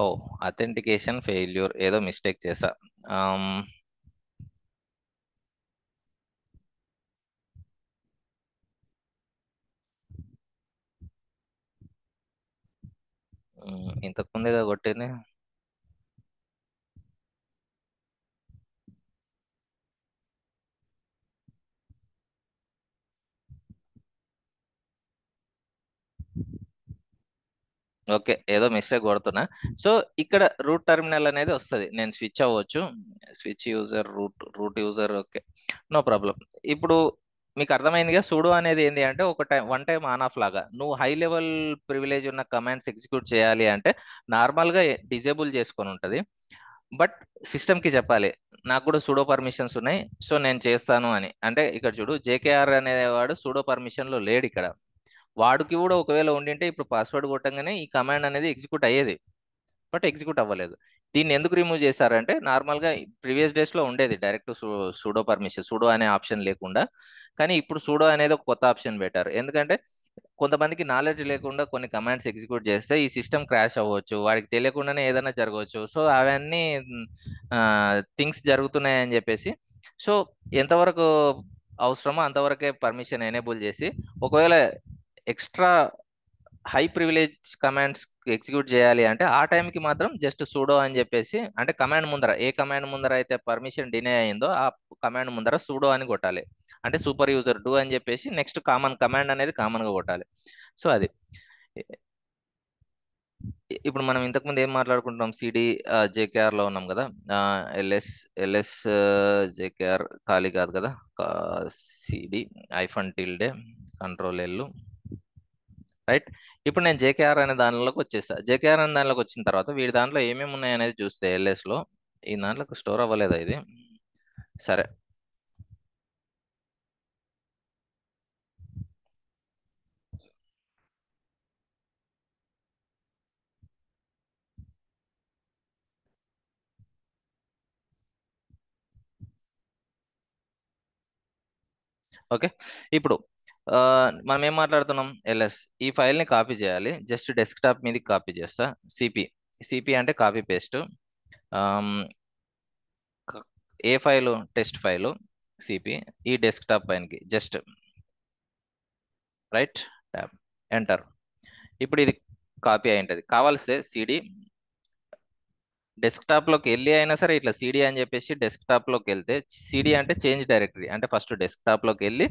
ఓ అథెంటికేషన్ ఫెయిల్యూర్, ఏదో మిస్టేక్ చేశా. ఆమ్, ఇంతకు ముందేగా కొట్టింది. ఓకే, ఏదో మిస్టేక్ కొడుతున్నా. సో ఇక్కడ రూట్ టెర్మినల్ అనేది వస్తుంది, నేను స్విచ్ అవ్వచ్చు, switch user root user, okay no problem. ఇప్పుడు మీకు అర్థమైందిగా, సూడో అనేది ఏంటి అంటే ఒక time one time on off లాగా. నువ్వు హై లెవెల్ ప్రివిలేజ్ ఉన్న కమాండ్స్ ఎగ్జిక్యూట్ చేయాలి అంటే నార్మల్గా డిజేబుల్ చేసుకొని ఉంటుంది, బట్ సిస్టమ్కి చెప్పాలి నాకు కూడా సూడో పర్మిషన్స్ ఉన్నాయి, సో నేను చేస్తాను అని. అంటే ఇక్కడ చూడు, జేకేఆర్ అనేవాడు సూడో పర్మిషన్లో లేడు ఇక్కడ. వాడికి కూడా ఒకవేళ ఉండింటే ఇప్పుడు పాస్వర్డ్ కొట్టంగానే ఈ కమాండ్ అనేది ఎగ్జిక్యూట్ అయ్యేది, బట్ ఎగ్జిక్యూట్ అవ్వలేదు. దీన్ని ఎందుకు రిమూవ్ చేశారంటే నార్మల్గా ప్రీవియస్ డేస్లో ఉండేది డైరెక్ట్ సూడో పర్మిషన్, సూడో అనే ఆప్షన్ లేకుండా. కానీ ఇప్పుడు సూడో అనేది ఒక కొత్త ఆప్షన్ పెట్టారు, ఎందుకంటే కొంతమందికి నాలెడ్జ్ లేకుండా కొన్ని కమాండ్స్ ఎగ్జిక్యూట్ చేస్తే ఈ సిస్టమ్ క్రాష్ అవ్వచ్చు, వాడికి తెలియకుండానే ఏదైనా జరగవచ్చు. సో అవన్నీ థింగ్స్ జరుగుతున్నాయని చెప్పేసి, సో ఎంతవరకు అవసరమో అంతవరకే పర్మిషన్ ఎనేబుల్ చేసి, ఒకవేళ extra high privilege commands execute చేయాలి అంటే ఆ టైంకి మాత్రం జస్ట్ సూడో అని చెప్పేసి, అంటే కమాండ్ ముందర ఏ కమాండ్ ముందర అయితే పర్మిషన్ డినే అయిందో ఆ కమాండ్ ముందర సూడో అని కొట్టాలి. అంటే సూపర్ యూజర్ డూ అని చెప్పేసి నెక్స్ట్ కామన్ కమాండ్ అనేది కామన్ గా కొట్టాలి. సో అది ఇప్పుడు మనం ఇంతకుముందు ఏం మాట్లాడుకుంటున్నాం, సిడి జేకేఆర్ లో ఉన్నాం కదా. ఎల్ఎస్ ఎల్ఎస్ జేకేఆర్ ఖాళీ కాదు కదా, CD hyphen tilde control L right. ఇప్పుడు నేను జేకేఆర్ అనే దానిలోకి వచ్చేసా. జేకేఆర్ అనే దానిలోకి వచ్చిన తర్వాత వీడి దాంట్లో ఏమేమి ఉన్నాయి అనేది చూస్తే ఎల్ఎస్లో ఈ దాంట్లోకి స్టోర్ అవ్వలేదా ఇది? సరే, ఓకే. ఇప్పుడు మనం ఏం మాట్లాడుతున్నాం? ఎల్ఎస్ ఈ ఫైల్ని కాపీ చేయాలి. జస్ట్ డెస్క్టాప్ మీదకి కాపీ చేస్తా. సిపి సిపి అంటే కాపీ పేస్ట్. ఏ ఫైలు? టెస్ట్ ఫైలు సిపి ఈ డెస్క్టాప్ పైనకి జస్ట్ రైట్ ట్యాబ్ ఎంటర్. ఇప్పుడు ఇది కాపీ అయి ఉంటుంది. కావాల్సే సిడి డెస్క్టాప్లోకి వెళ్ళి అయినా సరే ఇట్లా సిడి అని చెప్పేసి డెస్క్టాప్లోకి వెళ్తే సిడి అంటే చేంజ్ డైరెక్టరీ అంటే ఫస్ట్ డెస్క్టాప్లోకి వెళ్ళి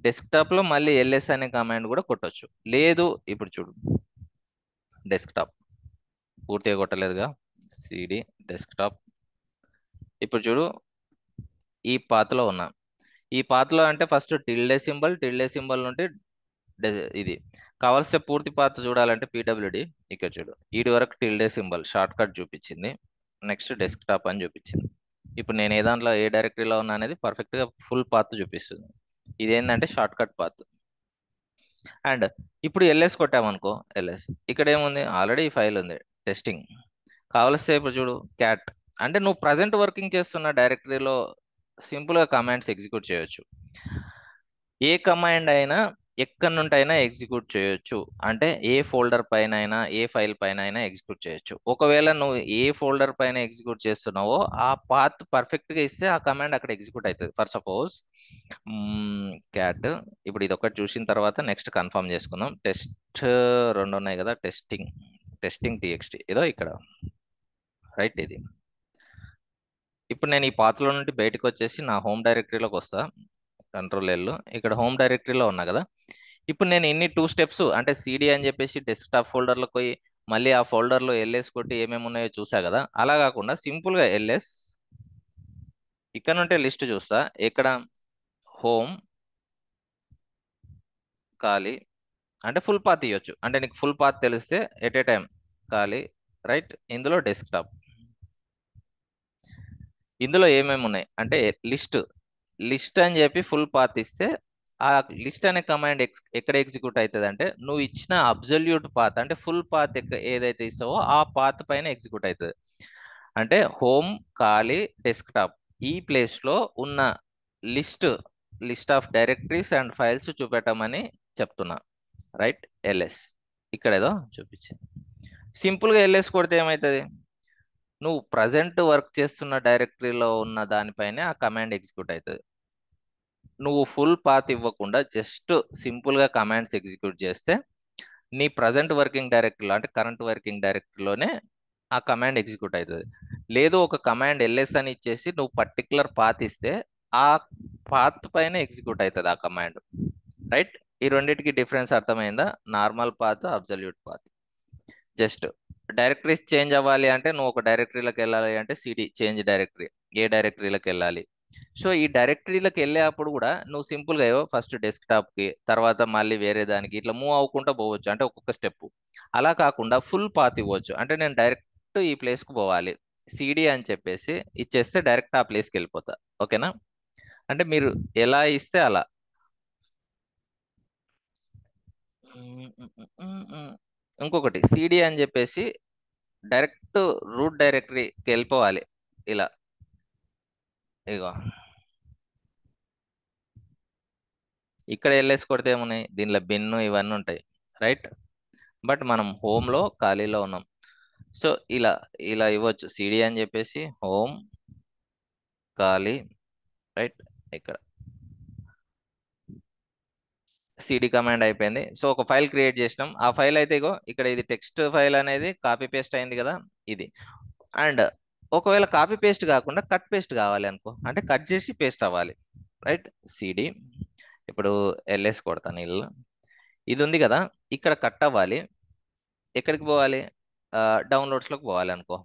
డెస్క్టాప్లో మళ్ళీ ఎల్ఎస్ అనే కమాండ్ కూడా కొట్టొచ్చు. లేదు ఇప్పుడు చూడు డెస్క్టాప్ పూర్తిగా కొట్టలేదుగా. సిడి డెస్క్టాప్ ఇప్పుడు చూడు ఈ పాత్లో ఉన్నా. ఈ పాత్లో అంటే ఫస్ట్ టిల్డే సింబల్ నుండి ఇది కావాల్సిన పూర్తి పాత్ చూడాలంటే పీడబ్ల్యూడి ఇక్కడ చూడు ఈడి వరకు టిల్డే సింబల్ షార్ట్ కట్ చూపించింది. నెక్స్ట్ డెస్క్టాప్ అని చూపించింది. ఇప్పుడు నేను ఏ దాంట్లో ఏ డైరెక్టరీలో ఉన్నా అనేది పర్ఫెక్ట్ గా ఫుల్ పాత్ చూపిస్తుంది. ఇదేంటంటే షార్ట్ కట్ పాత్. అండ్ ఇప్పుడు ఎల్ఎస్ కొట్టామనుకో, ఎల్ఎస్ ఇక్కడ ఏముంది? ఆల్రెడీ ఈ ఫైల్ ఉంది టెస్టింగ్. కావలిస్తే ఇప్పుడు చూడు క్యాట్ అంటే నువ్వు ప్రజెంట్ వర్కింగ్ చేస్తున్న డైరెక్టరీలో సింపుల్ గా కమాండ్స్ ఎగ్జిక్యూట్ చేయొచ్చు. ఏ కమాండ్ అయినా ఎక్కడి నుండి అయినా ఎగ్జిక్యూట్ చేయొచ్చు. అంటే ఏ ఫోల్డర్ పైన అయినా ఏ ఫైల్ పైన అయినా ఎగ్జిక్యూట్ చేయొచ్చు. ఒకవేళ నువ్వు ఏ ఫోల్డర్ పైన ఎగ్జిక్యూట్ చేస్తున్నావో ఆ పాత్ పర్ఫెక్ట్ గా ఇస్తే ఆ కమాండ్ అక్కడ ఎగ్జిక్యూట్ అవుతుంది. ఫర్ సపోజ్ క్యాట్ ఇప్పుడు ఇది ఒకటి చూసిన తర్వాత నెక్స్ట్ కన్ఫర్మ్ చేసుకుందాం. టెస్ట్ రెండు ఉన్నాయి కదా, టెస్టింగ్ టీఎక్స్టీ ఏదో ఇక్కడ రైట్. ఇది ఇప్పుడు నేను ఈ పాత్రలో నుండి బయటకు వచ్చేసి నా హోమ్ డైరెక్టరీలోకి వస్తా. కంట్రోల్ ఎల్ ఇక్కడ హోమ్ డైరెక్టరీలో ఉన్నా కదా. ఇప్పుడు నేను ఇన్ని 2 స్టెప్స్ అంటే సిడి అని చెప్పేసి డెస్క్టాప్ ఫోల్డర్లోకి పోయి మళ్ళీ ఆ ఫోల్డర్లో ఎల్ఎస్ కొట్టి ఏమేమి ఉన్నాయో చూసా కదా. అలా కాకుండా సింపుల్గా ఎల్ఎస్ ఇక్కడ నుంటే లిస్ట్ చూస్తా. ఎక్కడ? హోమ్ ఖాళీ అంటే ఫుల్ పాత్ ఇవ్వచ్చు. అంటే నీకు ఫుల్ పాత్ తెలిస్తే ఎట్ ఏ టైం ఖాళీ రైట్. ఇందులో డెస్క్టాప్ ఇందులో ఏమేమి ఉన్నాయి అంటే లిస్ట్ అని చెప్పి ఫుల్ పాత్ ఇస్తే ఆ లిస్ట్ అనే కమాండ్ ఎక్కడ ఎగ్జిక్యూట్ అవుతుంది అంటే నువ్వు ఇచ్చిన అబ్జల్యూట్ పాత్ అంటే ఫుల్ పాత్ ఏదైతే ఇస్తావో ఆ పాత్ పైన ఎగ్జిక్యూట్ అవుతుంది. అంటే హోమ్ ఖాళీ డెస్క్టాప్ ఈ ప్లేస్ లో ఉన్న list list of directories and files చూపెట్టమని చెప్తున్నా. రైట్ ఎల్ఎస్ ఇక్కడ ఏదో చూపించింది. సింపుల్ గా ఎల్ఎస్ కొడితే ఏమవుతుంది? నువ్వు ప్రజెంట్ వర్క్ చేస్తున్న డైరెక్టరీలో ఉన్న దానిపైనే ఆ కమాండ్ ఎగ్జిక్యూట్ అవుతుంది. నువ్వు ఫుల్ పాత్ ఇవ్వకుండా జస్ట్ సింపుల్ గా కమాండ్స్ ఎగ్జిక్యూట్ చేస్తే నీ ప్రజెంట్ వర్కింగ్ డైరెక్టరీలో అంటే కరెంట్ వర్కింగ్ డైరెక్టరీలోనే ఆ కమాండ్ ఎగ్జిక్యూట్ అవుతుంది. లేదు ఒక కమాండ్ ఎల్ఎస్ అని ఇచ్చేసి నువ్వు పర్టికులర్ పాత్ ఇస్తే ఆ పాత్ పైన ఎగ్జిక్యూట్ అవుతుంది ఆ కమాండ్. రైట్. ఈ రెండింటికి డిఫరెన్స్ అర్థమైందా? Normal path, absolute path. Just directories change అవ్వాలి అంటే నువ్వు ఒక డైరెక్టరీలోకి వెళ్ళాలి అంటే సిడి చేంజ్ డైరెక్టరీ ఏ డైరెక్టరీలోకి వెళ్ళాలి. సో ఈ డైరెక్టరీలోకి వెళ్ళేటప్పుడు కూడా నువ్వు సింపుల్ గా ఫస్ట్ డెస్క్టాప్ కి తర్వాత మళ్ళీ వేరే దానికి ఇట్లా మూవ్ అవ్వకుండా పోవచ్చు అంటే ఒక్కొక్క స్టెప్. అలా కాకుండా ఫుల్ పాత్ ఇవ్వచ్చు. అంటే నేను డైరెక్ట్ ఈ ప్లేస్ కు పోవాలి సిడి అని చెప్పేసి ఇచ్చేస్తే డైరెక్ట్ ఆ ప్లేస్కి వెళ్ళిపోతా. ఓకేనా? అంటే మీరు ఎలా ఇస్తే అలా. ఇంకొకటి సిడి అని చెప్పేసి డైరెక్ట్ రూట్ డైరెక్టరీకి వెళ్ళిపోవాలి. ఇలా ఇగో ఇక్కడ ఎల్ఎస్ కొడితే ఏమున్నాయి? దీనిలో బిన్ను ఇవన్నీ ఉంటాయి రైట్. బట్ మనం హోమ్ లో ఖాళీలో ఉన్నాం. సో ఇలా ఇలా ఇవ్వచ్చు సిడి అని చెప్పేసి హోమ్ ఖాళీ రైట్. ఇక్కడ సిడి కమాండ్ అయిపోయింది. సో ఒక ఫైల్ క్రియేట్ చేసినాం. ఆ ఫైల్ అయితే ఇగో ఇక్కడ ఇది టెక్స్ట్ ఫైల్ అనేది కాపీ పేస్ట్ అయింది కదా ఇది. అండ్ ఒకవేళ కాపీ పేస్ట్ కాకుండా కట్ పేస్ట్ కావాలి అనుకో అంటే కట్ చేసి పేస్ట్ అవ్వాలి. రైట్. సిడి ఇప్పుడు ఎల్ఎస్ కొడతాను ఇల్లు ఇది ఉంది కదా. ఇక్కడ కట్ అవ్వాలి. ఎక్కడికి పోవాలి? డౌన్లోడ్స్ లోకి పోవాలి అనుకో.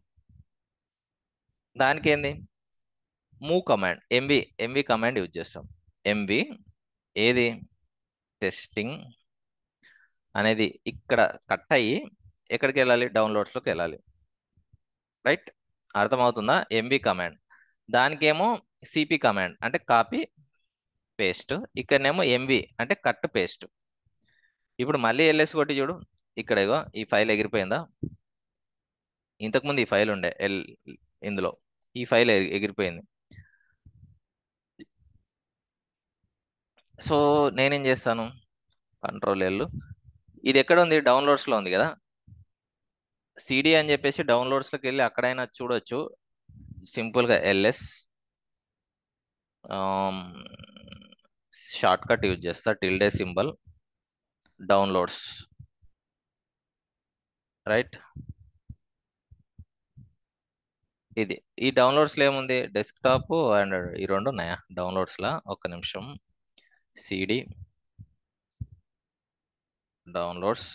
దానికి ఏంది? Move command MV command use చేస్తాం. ఎంవి ఏది? టెస్టింగ్ అనేది ఇక్కడ కట్ అయ్యి ఎక్కడికి వెళ్ళాలి, డౌన్లోడ్స్లోకి వెళ్ళాలి. రైట్, అర్థమవుతుందా? ఎంవి కమాండ్, దానికేమో సిపి కమాండ్ అంటే కాపీ పేస్ట్, ఇక్కడనేమో ఎంవి అంటే కట్ పేస్ట్. ఇప్పుడు మళ్ళీ ఎల్ఎస్ కొట్టి చూడు, ఇక్కడ ఇగో ఈ ఫైల్ ఎగిరిపోయిందా? ఇంతకుముందు ఈ ఫైల్ ఉండే ఇందులో ఈ ఫైల్ ఎగిరిపోయింది. సో నేనేం చేస్తాను, కంట్రోల్ ఎల్, ఇది ఎక్కడ ఉంది, డౌన్లోడ్స్లో ఉంది కదా. సిడి అని చెప్పేసి డౌన్లోడ్స్లోకి వెళ్ళి అక్కడైనా చూడొచ్చు. సింపుల్గా ఎల్ఎస్ షార్ట్ కట్ యూజ్ చేస్తా, టిల్డే సింబల్, డౌన్లోడ్స్. రైట్, ఇది ఈ డౌన్లోడ్స్లో ఏముంది, డెస్క్టాప్ అండ్ ఈ రెండు ఉన్నాయా డౌన్లోడ్స్లో? ఒక్క నిమిషం, సిడి డౌన్లోడ్స్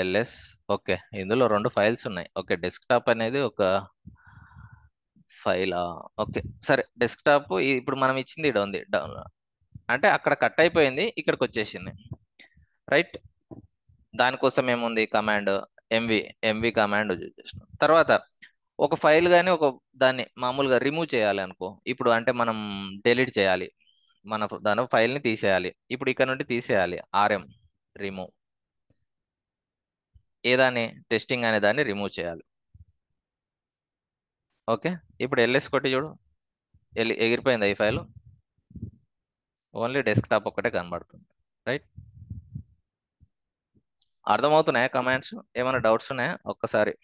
ఎల్ఎస్. ఓకే, ఇందులో రెండు ఫైల్స్ ఉన్నాయి. ఓకే, డెస్క్టాప్ అనేది ఒక ఫైలా? ఓకే సరే, డెస్క్టాప్ ఇప్పుడు మనం ఇచ్చింది ఇక్కడ ఉంది అంటే అక్కడ కట్ అయిపోయింది, ఇక్కడికి వచ్చేసింది. రైట్, దానికోసం ఏముంది కమాండ్, ఎంవి ఎంవి కమాండ్ చేసినాం. తర్వాత ఒక ఫైల్ కానీ ఒక దాన్ని మామూలుగా రిమూవ్ చేయాలి అనుకో, ఇప్పుడు అంటే మనం డిలీట్ చేయాలి, మన దాని ఫైల్ని తీసేయాలి. ఇప్పుడు ఇక్కడ నుండి తీసేయాలి, ఆర్ఎం రిమూవ్, ఏదాన్ని, టెస్టింగ్ అనే దాన్ని రిమూవ్ చేయాలి. ఓకే, ఇప్పుడు ఎల్ఎస్ కొట్టి చూడు, ఎగిరిపోయింది ఈ ఫైల్, ఓన్లీ డెస్క్టాప్ ఒక్కటే కనబడుతుంది. రైట్, అర్థమవుతున్నాయా కమాండ్స్? ఏమైనా డౌట్స్ ఉన్నాయా ఒక్కసారి?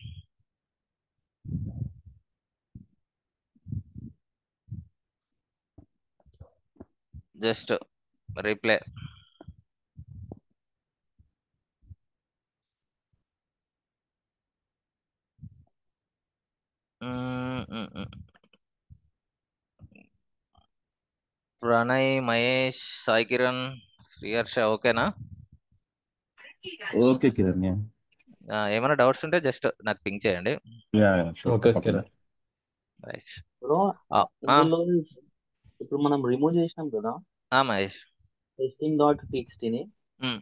Just reply. ప్రణయ్, మహేష్, సాయి కిరణ్, శ్రీహర్ష, ఓకేనా? ఓకే కిరణ్. ఏమైనా డౌట్స్ ఉంటే జస్ట్ నాకు పింక్ చేయండి. ఓకే కిరణ్. రైట్. బ్రో, ఇందులో ఇప్పుడు మనం రిమూవ్ చేసినాం కదా మహేష్. టెస్టింగ్ డాట్ టీఎక్స్టీని, ఉమ్.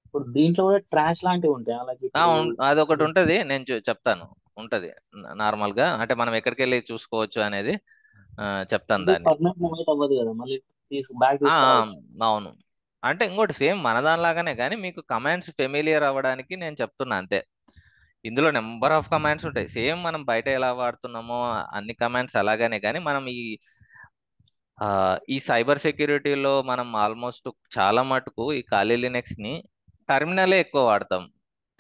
ఇప్పుడు దీంట్లో కూడా ట్రాష్ లాంటివి ఉంటాయి అలాగే ఇప్పుడు అదొకటి ఉంటది, నేను చెప్తాను. ఉంటది నార్మల్ గా, అంటే మనం ఎక్కడికి వెళ్ళి చూసుకోవచ్చు అనేది చెప్తాను అంటే దాన్ని. పర్మనెంట్ మూమెంట్ అవ్వదు కదా, మళ్ళీ బ్యాక్ ఆ, తీసుకురావచ్చు. అవును. అంటే ఇంకోటి సేమ్ మన దానిలాగానే, కానీ మీకు కమాండ్స్ ఫెమిలియర్ అవ్వడానికి నేను చెప్తున్నా అంతే. ఇందులో నెంబర్ ఆఫ్ కమాండ్స్ ఉంటాయి, సేమ్ మనం బయట ఎలా వాడుతున్నామో అన్ని కమాండ్స్ అలాగనే, కానీ మనం ఈ సైబర్ సెక్యూరిటీలో మనం ఆల్మోస్ట్ చాలా మటుకు ఈ ఖాళీ లినక్స్ ని టర్మినలే ఎక్కువ వాడతాం.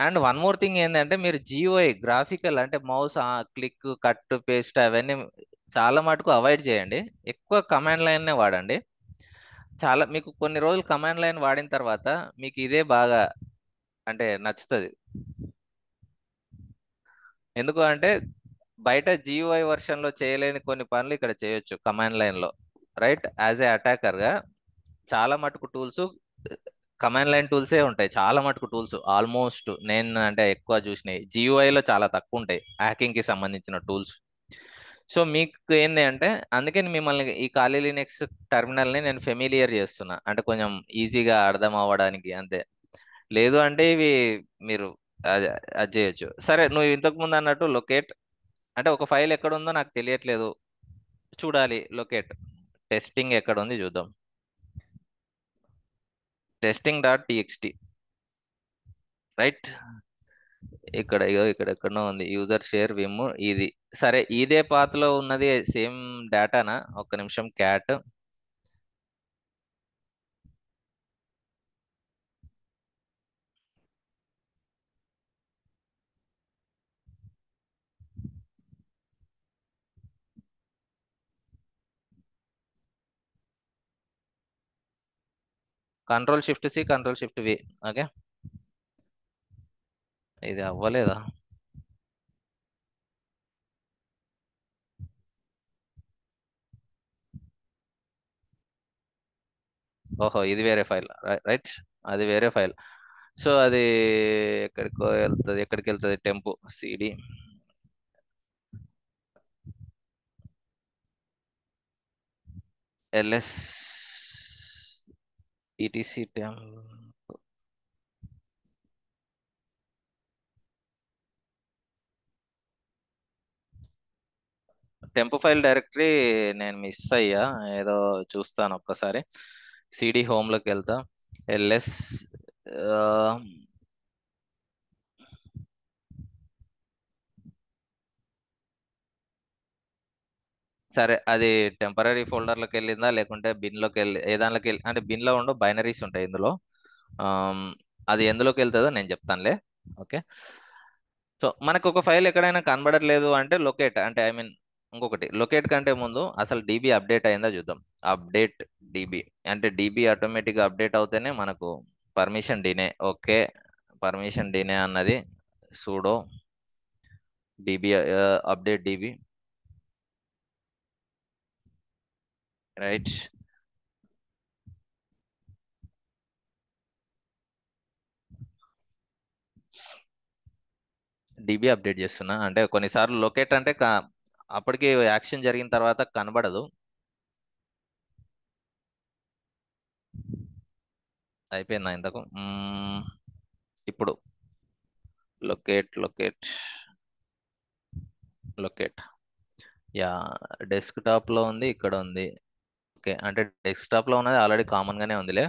అండ్ వన్ మోర్ థింగ్ ఏంటంటే, మీరు జిఓఐ గ్రాఫికల్ అంటే మౌస్ క్లిక్ కట్ పేస్ట్ అవన్నీ చాలా మటుకు అవాయిడ్ చేయండి, ఎక్కువ కమాండ్ లైన్నే వాడండి. చాలా మీకు కొన్ని రోజులు కమాండ్ లైన్ వాడిన తర్వాత మీకు ఇదే బాగా అంటే నచ్చుతుంది. ఎందుకు అంటే బయట జియూఐ లో చేయలేని కొన్ని పనులు ఇక్కడ చేయొచ్చు కమాండ్ లైన్లో. రైట్, యాజ్ ఏ అటాకర్గా చాలా మటుకు టూల్స్ కమాండ్ లైన్ టూల్సే ఉంటాయి, చాలా మటుకు టూల్స్ ఆల్మోస్ట్ నేను అంటే ఎక్కువ చూసినాయి జియూఐలో చాలా తక్కువ ఉంటాయి హ్యాకింగ్కి సంబంధించిన టూల్స్. సో మీకు ఏంది అంటే, అందుకని మిమ్మల్ని ఈ ఖాళీ లినక్స్ టెర్మినల్ని నేను ఫెమిలియర్ చేస్తున్నా, అంటే కొంచెం ఈజీగా అర్థం అవ్వడానికి అంతే. లేదు అంటే ఇవి మీరు అది అది చేయొచ్చు. సరే, నువ్వు ఇంతకు ముందు అన్నట్టు లొకేట్ అంటే ఒక ఫైల్ ఎక్కడ ఉందో నాకు తెలియట్లేదు, చూడాలి, లొకేట్, టెస్టింగ్ ఎక్కడ ఉంది చూద్దాం. Testing dot TXT. రైట్, ఇక్కడ ఎక్కడో ఉంది, యూజర్ షేర్ విమ్, ఇది. సరే, ఇదే పాత్ లో ఉన్నది సేమ్ డేటానా? ఒక్క నిమిషం, క్యాట్ Ctrl+Shift+C Ctrl+Shift+V. ఓకే, ఇది అవ్వలేదా? ఓహో, ఇది వేరే ఫైల్. రైట్, అది వేరే ఫైల్. సో అది ఎక్కడికి వెళ్తుంది temp CD LS ETC temp temp file directory నేను మిస్ అయ్యా, ఏదో చూస్తాను ఒక్కసారి. సిడి హోమ్లోకి వెళ్తా, ఎల్ఎస్ సరే, అది టెంపరీ ఫోల్డర్లోకి వెళ్ళిందా లేకుంటే బిన్లోకి వెళ్ళి ఏ దానిలోకి వెళ్ళి, అంటే బిన్లో ఉండు బైనరీస్ ఉంటాయి ఇందులో. ఆమ్, అది ఎందులోకి వెళ్తుందో నేను చెప్తానులే. ఓకే, సో మనకు ఒక ఫైల్ ఎక్కడైనా కనబడట్లేదు అంటే లొకేట్, అంటే ఐ మీన్ ఇంకొకటి లొకేట్ కంటే ముందు అసలు డీబీ అప్డేట్ అయిందా చూద్దాం. అప్డేట్ డీబీ అంటే డీబీ ఆటోమేటిక్గా అప్డేట్ అవుతేనే మనకు permission denied. Okay, permission denied అన్నది sudo DB update DB, right. DB update చేస్తున్నా, అంటే కొన్నిసార్లు లొకేట్ అంటే అప్పటికి యాక్షన్ జరిగిన తర్వాత కనబడదు. అయిపోయిందా ఇంతకు? ఇప్పుడు locate locate locate, yeah desktop లో ఉంది, ఇక్కడ ఉంది. ఓకే, అంటే డెస్క్టాప్ లో ఉన్నది ఆల్రెడీ కామన్ గానే ఉందిలే.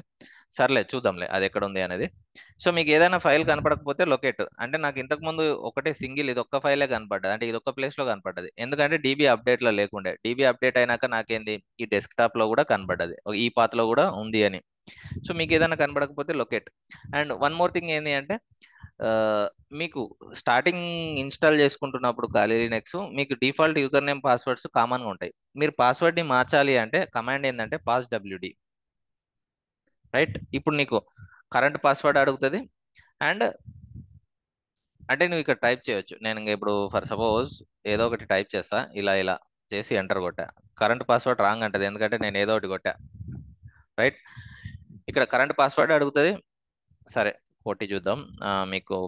సర్లే చూద్దాంలే అది ఎక్కడ ఉంది అనేది. సో మీకు ఏదైనా ఫైల్ కనపడకపోతే లొకేట్, అంటే నాకు ఇంతకు ముందు ఒకటే సింగిల్ ఇది ఒక్క ఫైలే కనపడ్డది, అంటే ఇది ఒక్క ప్లేస్ లో కనపడ్డది. ఎందుకంటే డీబీ అప్డేట్ లో లేకుండే, డీబీ అప్డేట్ అయినాక నాకేంది ఈ డెస్క్టాప్ లో కూడా కనపడ్డది, ఈ పాత్ లో కూడా ఉంది అని. సో మీకు ఏదైనా కనపడకపోతే locate. And one more thing ఏంటి అంటే ఆ, మీకు స్టార్టింగ్ ఇన్స్టాల్ చేసుకుంటున్నప్పుడు ఖాళీ లినక్స్ మీకు డిఫాల్ట్ యూజర్ నేమ్ పాస్వర్డ్స్ కామన్గా ఉంటాయి. మీరు పాస్వర్డ్ని మార్చాలి అంటే కమాండ్ ఏంటంటే పాస్డబ్ల్యూడి, రైట్. ఇప్పుడు నీకు కరెంట్ పాస్వర్డ్ అడుగుతుంది. అండ్ అంటే నువ్వు ఇక్కడ టైప్ చేయొచ్చు, నేను ఇంకా ఇప్పుడు ఫర్ సపోజ్ ఏదో ఒకటి టైప్ చేస్తా, ఇలా ఇలా చేసి ఎంటర్ కొట్టా, కరెంట్ పాస్వర్డ్ రాంగ్ అంటది ఎందుకంటే నేను ఏదో ఒకటి కొట్టా, రైట్. ఇక్కడ కరెంట్ పాస్వర్డ్ అడుగుతుంది. సరే కొట్టి చూద్దాం.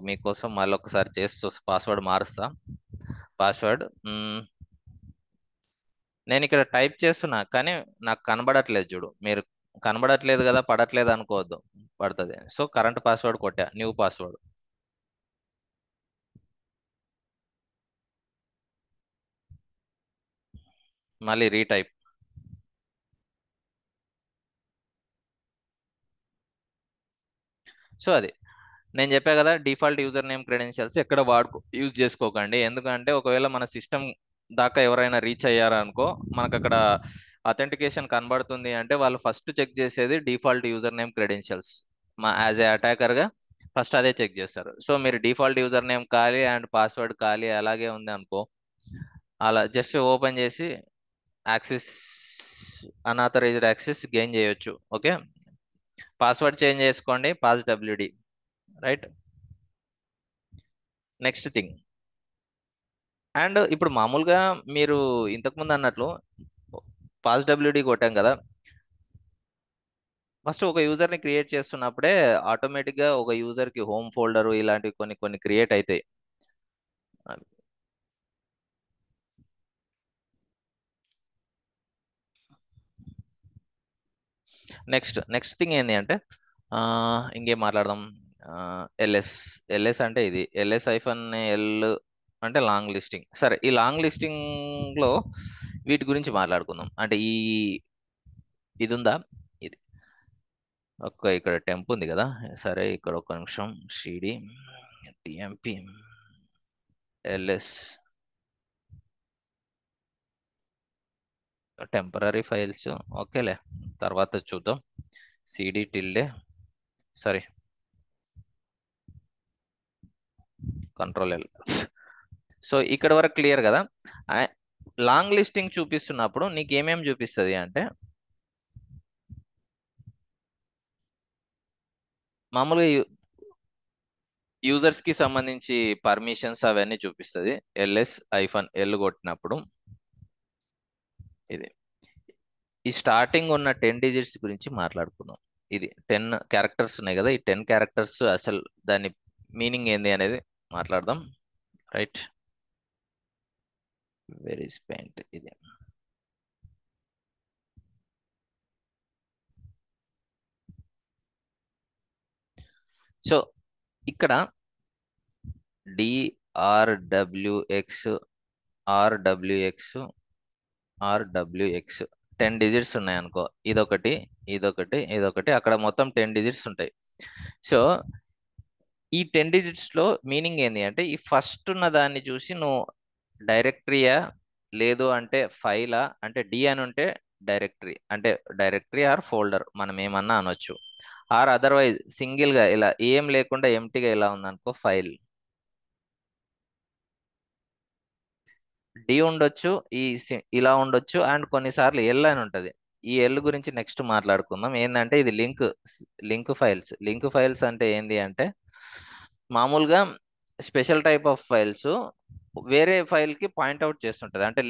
మీకోసం మళ్ళీ ఒకసారి చేసి పాస్వర్డ్ మారుస్తా. పాస్వర్డ్ నేను ఇక్కడ టైప్ చేస్తున్నా కానీ నాకు కనబడట్లేదు చూడు. మీరు కనబడట్లేదు కదా, పడట్లేదు అనుకోవద్దు, పడుతుంది. సో కరెంట్ పాస్వర్డ్ కొట్టా, న్యూ పాస్వర్డ్. మళ్ళీ రీటైప్. సో అది నేను చెప్పా కదా, డిఫాల్ట్ యూజర్ నేమ్ క్రెడెన్షియల్స్ ఎక్కడ యూజ్ చేసుకోకండి. ఎందుకంటే ఒకవేళ మన సిస్టమ్ దాకా ఎవరైనా రీచ్ అయ్యారనుకో, మనకు అక్కడ అథెంటికేషన్ కనబడుతుంది అంటే వాళ్ళు ఫస్ట్ చెక్ చేసేది default user name credentials. As a అటాకర్గా ఫస్ట్ అదే చెక్ చేస్తారు. సో మీరు డిఫాల్ట్ యూజర్ నేమ్ ఖాళీ అండ్ పాస్వర్డ్ ఖాళీ అలాగే ఉంది అనుకో, అలా జస్ట్ ఓపెన్ చేసి యాక్సెస్ అన్ఆథరైజ్డ్ యాక్సెస్ గెయిన్ చేయొచ్చు. ఓకే, పాస్వర్డ్ చేంజ్ చేసుకోండి, passwd, right. Next thing, and ఇప్పుడు మామూలుగా మీరు ఇంతకుముందు అన్నట్లు పాస్డబ్ల్యూడి కొట్టాం కదా, ఫస్ట్ ఒక యూజర్ని క్రియేట్ చేస్తున్నప్పుడే ఆటోమేటిక్గా ఒక యూజర్కి హోమ్ ఫోల్డర్ ఇలాంటివి కొన్ని కొన్ని క్రియేట్ అవుతాయి. నెక్స్ట్ థింగ్ ఏంటి అంటే ఇంకేం మాట్లాడదాం. ఎల్ఎస్ ఎల్ఎస్ అంటే ఇది ఎల్ఎస్ ఐఫన్ ఎల్ అంటే లాంగ్ లిస్టింగ్. సరే, ఈ లాంగ్ లిస్టింగ్ లో వీటి గురించి మాట్లాడుకుందాం. అంటే ఇది ఉందా, ఇది ఇక్కడ టెంప్ ఉంది కదా. సరే ఇక్కడ ఒక నిమిషం, CD TMP LS temporary files, ఓకేలే తర్వాత చూద్దాం. సిడి టిల్డే, సరే కంట్రోల్ ఎల్. సో ఇక్కడ వరకు క్లియర్ కదా. లాంగ్ లిస్టింగ్ చూపిస్తున్నప్పుడు నీకు ఏమేమి చూపిస్తుంది అంటే మామూలుగా యూజర్స్ కి సంబంధించి పర్మిషన్స్ అవన్నీ చూపిస్తుంది. ఎల్ఎస్ ఐఫన్ ఎల్ కొట్టినప్పుడు ఇది ఈ స్టార్టింగ్ ఉన్న 10 డిజిట్స్ గురించి మాట్లాడుకుందాం. ఇది 10 క్యారెక్టర్స్ ఉన్నాయి కదా, ఈ 10 క్యారెక్టర్స్ అసలు దాని మీనింగ్ ఏంది అనేది మాట్లాడదాం, రైట్. వెరీ స్పెంట్ ఇది. సో ఇక్కడ డిఆర్డబ్ల్యూఎక్స్ ఆర్డబ్ల్యూఎక్స్ RWX 10 డిజిట్స్ ఉన్నాయి అనుకో, ఇదొకటి ఇదొకటి ఇదొకటి, అక్కడ మొత్తం 10 డిజిట్స్ ఉంటాయి. సో ఈ 10 డిజిట్స్ లో మీనింగ్ ఏంటి అంటే, ఈ ఫస్ట్ ఉన్న దాన్ని చూసి నువ్వు డైరెక్టరీయా లేదు అంటే ఫైలా, అంటే డి అని ఉంటే డైరెక్టరీ, అంటే డైరెక్టరీ ఆర్ ఫోల్డర్ మనం ఏమన్నా అనొచ్చు. ఆర్ అదర్వైజ్ సింగిల్ గా ఇలా ఏం లేకుండా ఎంటీగా ఇలా ఉందనుకో ఫైల్. డి ఉండొచ్చు, ఇలా ఉండొచ్చు, అండ్ కొన్నిసార్లు ఎల్ అని ఉంటది. ఈ ఎల్ గురించి నెక్స్ట్ మాట్లాడుకుందాం. ఏంటంటే ఇది లింక్ ఫైల్స్ అంటే ఏంది అంటే, మామూలుగా స్పెషల్ టైప్ ఆఫ్ ఫైల్స్ వేరే ఫైల్ కి పాయింట్అవుట్ చేస్తుంటది, అంటే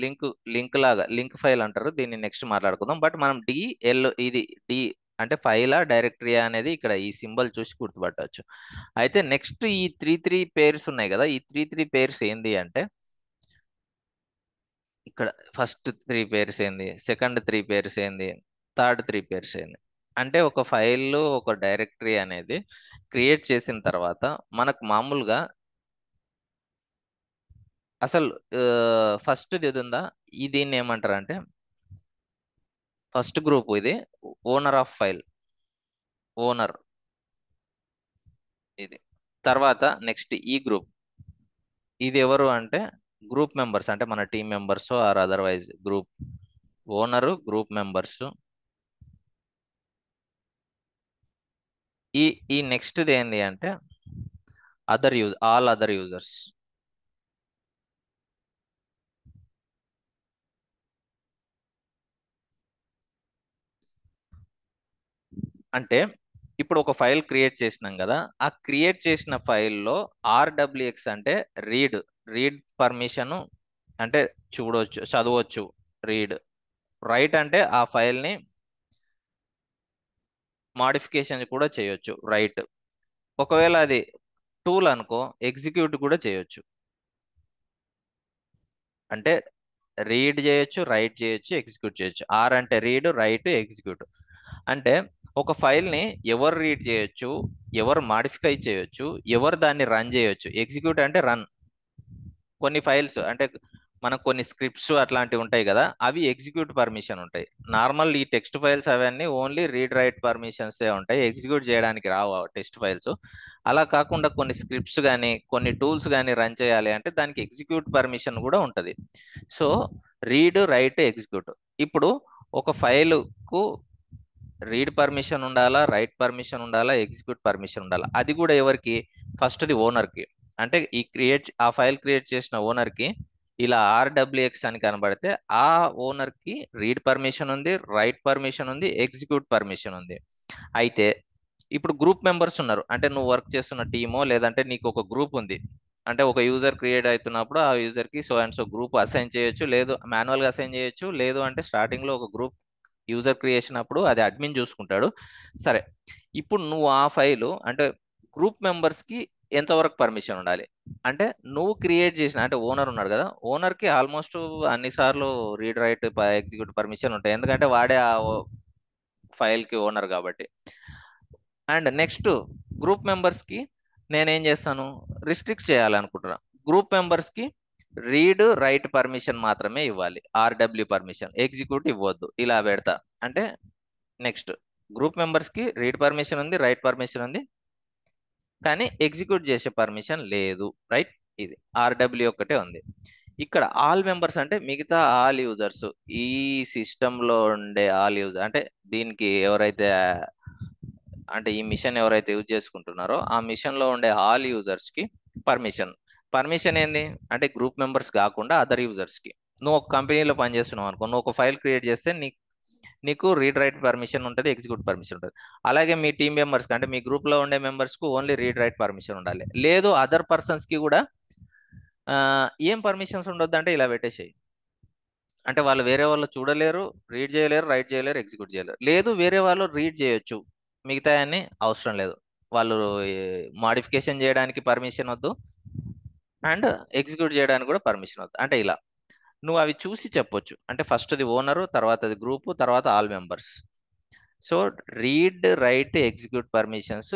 లింక్ లాగా లింక్ ఫైల్ అంటారు దీన్ని. నెక్స్ట్ మాట్లాడుకుందాం. బట్ మనం డిఎల్, ఇది డి అంటే ఫైలా డైరెక్టరీయా అనేది ఇక్కడ ఈ సింబల్ చూసి గుర్తుపట్టవచ్చు. అయితే నెక్స్ట్ ఈ త్రీ పేర్స్ ఉన్నాయి కదా, ఈ త్రీ పేర్స్ ఏంది అంటే, ఇక్కడ ఫస్ట్ 3 పేర్స్ ఏంది, సెకండ్ 3 పేర్స్ ఏంది, థర్డ్ 3 పేర్స్ ఏంది. అంటే ఒక ఫైల్ ఒక డైరెక్టరీ అనేది క్రియేట్ చేసిన తర్వాత మనకు మామూలుగా అసలు ఫస్ట్ ఇది ఉందా, దీన్ని ఏమంటారు అంటే, ఫస్ట్ గ్రూప్ ఇది ఓనర్ ఆఫ్ ఫైల్, ఓనర్ ఇది. తర్వాత నెక్స్ట్ ఈ గ్రూప్, ఇది ఎవరు అంటే గ్రూప్ మెంబర్స్, అంటే మన team members or otherwise group owner, group members. ఈ నెక్స్ట్ ఏంది అంటే ఆల్ అదర్ యూజర్స్. అంటే ఇప్పుడు ఒక ఫైల్ క్రియేట్ చేసినాం కదా, ఆ క్రియేట్ చేసిన ఫైల్లో RWX అంటే రీడ్ పర్మిషన్, అంటే చూడవచ్చు, చదవచ్చు, రీడ్. రైట్ అంటే ఆ ఫైల్ని మాడిఫికేషన్ కూడా చేయొచ్చు, రైట్. ఒకవేళ అది టూల్ అనుకో, ఎగ్జిక్యూట్ కూడా చేయొచ్చు. అంటే రీడ్ చేయొచ్చు, రైట్ చేయొచ్చు, ఎగ్జిక్యూట్ చేయొచ్చు. ఆర్ అంటే రీడ్, రైట్, ఎగ్జిక్యూట్. అంటే ఒక ఫైల్ని ఎవరు రీడ్ చేయొచ్చు, ఎవరు మాడిఫై చేయొచ్చు, ఎవరు దాన్ని రన్ చేయొచ్చు. ఎగ్జిక్యూట్ అంటే రన్. కొన్ని ఫైల్స్ అంటే మనకు కొన్ని స్క్రిప్ట్స్ అట్లాంటివి ఉంటాయి కదా, అవి ఎగ్జిక్యూట్ పర్మిషన్ ఉంటాయి. నార్మల్ ఈ టెక్స్ట్ ఫైల్స్ అవన్నీ ఓన్లీ రీడ్ రైట్ పర్మిషన్స్ ఉంటాయి, ఎగ్జిక్యూట్ చేయడానికి రావు టెక్స్ట్ ఫైల్స్. అలా కాకుండా కొన్ని స్క్రిప్ట్స్ కానీ కొన్ని టూల్స్ కానీ రన్ చేయాలి అంటే దానికి ఎగ్జిక్యూట్ పర్మిషన్ కూడా ఉంటుంది. So read, right, execute. ఇప్పుడు ఒక ఫైల్కు రీడ్ పర్మిషన్ ఉండాలా, రైట్ పర్మిషన్ ఉండాలా, ఎగ్జిక్యూట్ పర్మిషన్ ఉండాలా. అది కూడా ఎవరికి, ఫస్ట్ది ఓనర్కి. అంటే ఆ ఫైల్ క్రియేట్ చేసిన ఓనర్కి ఇలా RWX అని కనబడితే ఆ ఓనర్కి రీడ్ పర్మిషన్ ఉంది, రైట్ పర్మిషన్ ఉంది, ఎగ్జిక్యూట్ పర్మిషన్ ఉంది. అయితే ఇప్పుడు గ్రూప్ మెంబర్స్ ఉన్నారు, అంటే నువ్వు వర్క్ చేస్తున్న టీమో లేదంటే నీకు ఒక గ్రూప్ ఉంది, అంటే ఒక యూజర్ క్రియేట్ అవుతున్నప్పుడు ఆ యూజర్కి so and so group assign చేయొచ్చు, లేదు మాన్యువల్గా అసైన్ చేయొచ్చు, లేదు అంటే స్టార్టింగ్లో ఒక గ్రూప్ యూజర్ క్రియేషన్ అప్పుడు అది అడ్మిన్ చూసుకుంటాడు. సరే, ఇప్పుడు నువ్వు ఆ ఫైలు అంటే గ్రూప్ మెంబర్స్కి ఎంతవరకు పర్మిషన్ ఉండాలి అంటే, నువ్వు క్రియేట్ చేసిన, అంటే ఓనర్ ఉన్నాడు కదా, ఓనర్కి ఆల్మోస్ట్ అన్నిసార్లు రీడ్ రైట్ ఎగ్జిక్యూట్ పర్మిషన్ ఉంటాయి, ఎందుకంటే వాడే ఆ ఫైల్కి ఓనర్ కాబట్టి. అండ్ నెక్స్ట్ గ్రూప్ మెంబర్స్కి నేనేం చేస్తాను, రిస్ట్రిక్ట్ చేయాలనుకుంటున్నా. గ్రూప్ మెంబర్స్కి రీడ్ రైట్ పర్మిషన్ మాత్రమే ఇవ్వాలి, RW పర్మిషన్, ఎగ్జిక్యూట్ ఇవ్వద్దు, ఇలా పెడతా. అంటే నెక్స్ట్ గ్రూప్ మెంబర్స్కి రీడ్ పర్మిషన్ ఉంది, రైట్ పర్మిషన్ ఉంది, కానీ ఎగ్జిక్యూట్ చేసే పర్మిషన్ లేదు, రైట్. ఇది RW ఒక్కటే ఉంది. ఇక్కడ ఆల్ మెంబర్స్ అంటే మిగతా ఆల్ యూజర్స్, ఈ సిస్టంలో ఉండే ఆల్ యూజర్, అంటే దీనికి ఎవరైతే అంటే ఈ మిషన్ ఎవరైతే యూజ్ చేసుకుంటున్నారో ఆ మిషన్ లో ఉండే ఆల్ యూజర్స్ కి పర్మిషన్ ఏంది అంటే, గ్రూప్ మెంబర్స్ కాకుండా అదర్ యూజర్స్ కి. నువ్వు ఒక కంపెనీలో పనిచేస్తున్నావు అనుకో, నువ్వు ఒక ఫైల్ క్రియేట్ చేస్తే నీకు రీడ్ రైట్ పర్మిషన్ ఉంటుంది, ఎగ్జిక్యూట్ పర్మిషన్ ఉంటుంది. అలాగే మీ టీం మెంబర్స్ అంటే మీ గ్రూప్ లో ఉండే మెంబర్స్ కు ఓన్లీ రీడ్ రైట్ పర్మిషన్ ఉండాలి. లేదు అదర్ పర్సన్స్ కి కూడా ఏం పర్మిషన్స్ ఉండొద్దు అంటే ఇలా పెట్టేసేయి. అంటే వాళ్ళు వేరే వాళ్ళు చూడలేరు, రీడ్ చేయలేరు, రైట్ చేయలేరు, ఎగ్జిక్యూట్ చేయలేరు. లేదు వేరే వాళ్ళు రీడ్ చేయొచ్చు, మిగతా అన్ని అవసరం లేదు. వాళ్ళు మాడిఫికేషన్ చేయడానికి పర్మిషన్ వద్దు, అండ్ ఎగ్జిక్యూట్ చేయడానికి కూడా పర్మిషన్ వద్దు. అంటే ఇలా నువ్వు అవి చూసి చెప్పొచ్చు. అంటే ఫస్ట్ది ఓనరు, తర్వాతది గ్రూప్, తర్వాత all members. So read write execute permissions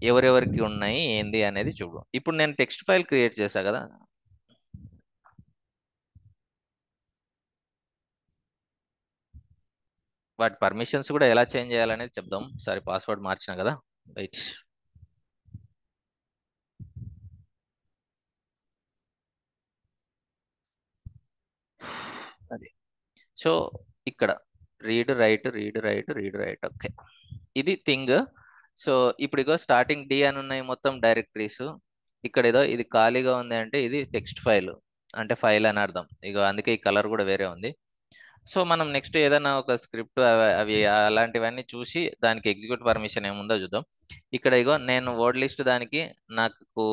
ఎవరెవరికి ఉన్నాయి ఏంది అనేది చూడు. ఇప్పుడు నేను టెక్స్ట్ ఫైల్ క్రియేట్ చేశా కదా, వాటి పర్మిషన్స్ కూడా ఎలా చేంజ్ చేయాలనేది చెప్దాం. సరే పాస్వర్డ్ మార్చిన కదా, రైట్. అది సో ఇక్కడ రీడ్ రైట్ ఓకే, ఇది థింగ్. సో ఇప్పుడు ఇగో స్టార్టింగ్ డి అని ఉన్నాయి మొత్తం డైరెక్టరీస్. ఇక్కడ ఏదో ఇది ఖాళీగా ఉంది అంటే ఇది టెక్స్ట్ ఫైల్, అంటే ఫైల్ అని అర్థం. ఇగో అందుకే ఈ కలర్ కూడా వేరే ఉంది. సో మనం నెక్స్ట్ ఏదైనా ఒక స్క్రిప్ట్ అవి అలాంటివన్నీ చూసి దానికి ఎగ్జిక్యూట్ పర్మిషన్ ఏముందో చూద్దాం. ఇక్కడ ఇగో నేను వర్డ్ లిస్ట్ దానికి నాకు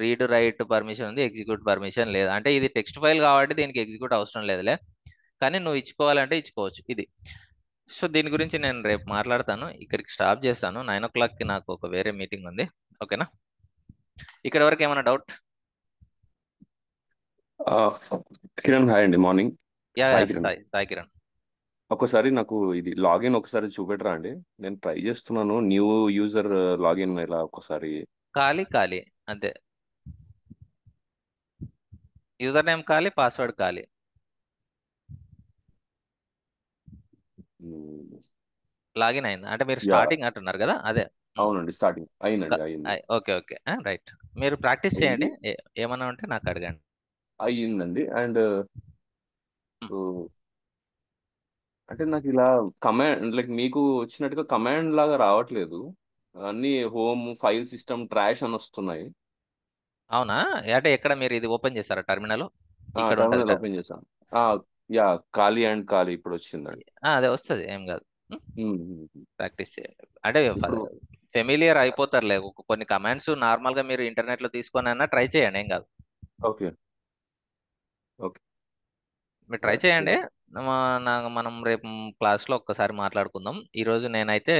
రీడ్ రైట్ పర్మిషన్ ఉంది, ఎగ్జిక్యూట్ పర్మిషన్ లేదు. అంటే ఇది టెక్స్ట్ ఫైల్ కాబట్టి దీనికి ఎగ్జిక్యూట్ అవసరం లేదులే, కానీ నువ్వు ఇచ్చుకోవాలంటే ఇచ్చుకోవచ్చు ఇది. సో దీని గురించి నేను రేపు మాట్లాడతాను. ఇక్కడికి స్టాప్ చేస్తాను. 9 o'clockకి నాకు ఒక వేరే మీటింగ్ ఉంది. ఓకేనా? ఇక్కడ వరకు ఏమైనా డౌట్? కిరణ్ హాయ్ అండి, మార్నింగ్. యా సాయి కిరణ్. సాయి కిరణ్. ఒకసారి నాకు ఇది లాగిన్ ఒకసారి చూపెట్టరా అండి? నేను ట్రై చేస్తున్నాను, న్యూ యూజర్ లాగిన్ ఇలా ఒకసారి. ఖాళీ అంతే. యూజర్ నేమ్ ఖాళీ, పాస్వర్డ్ ఖాళీ. లాగిన్ అయింది అంటే మీరు స్టార్టింగ్ అంటున్నారు కదా, అదే. అవునండి, స్టార్టింగ్ అయింది. Okay right. మీరు ప్రాక్టీస్ చేయండి, ఏమన్నా ఉంటే నాకు అడగండి. అయ్యిందండి. అండ్ అంటే నాకు ఇలా కమాండ్ లైక్ మీకు వచ్చినట్టుగా కమాండ్ లాగా రావట్లేదు. అన్ని హోమ్ ఫైల్ సిస్టమ్ ట్రాష్ అని వస్తున్నాయి. అవునా? అంటే ఎక్కడ మీరు ఇది ఓపెన్ చేశారా టర్మినల్? ఇక్కడ టర్మినల్ ఉంటుంది ఓపెన్ చేశాను. యా, ఖాళీ ఇప్పుడు వచ్చిందండి. అదే వస్తుంది, ఏం కాదు. ప్రాక్టీస్ చేయండి అంటే ఇప్పుడు ఫెమిలియర్ అయిపోతారులే. కొన్ని కమాండ్స్ నార్మల్ గా మీరు ఇంటర్నెట్ లో తీసుకొని అయినా ట్రై చేయండి, ఏం కాదు. ఓకే మీరు ట్రై చేయండి. మనం రేపు క్లాస్ లో ఒక్కసారి మాట్లాడుకుందాం. ఈ రోజు నేనైతే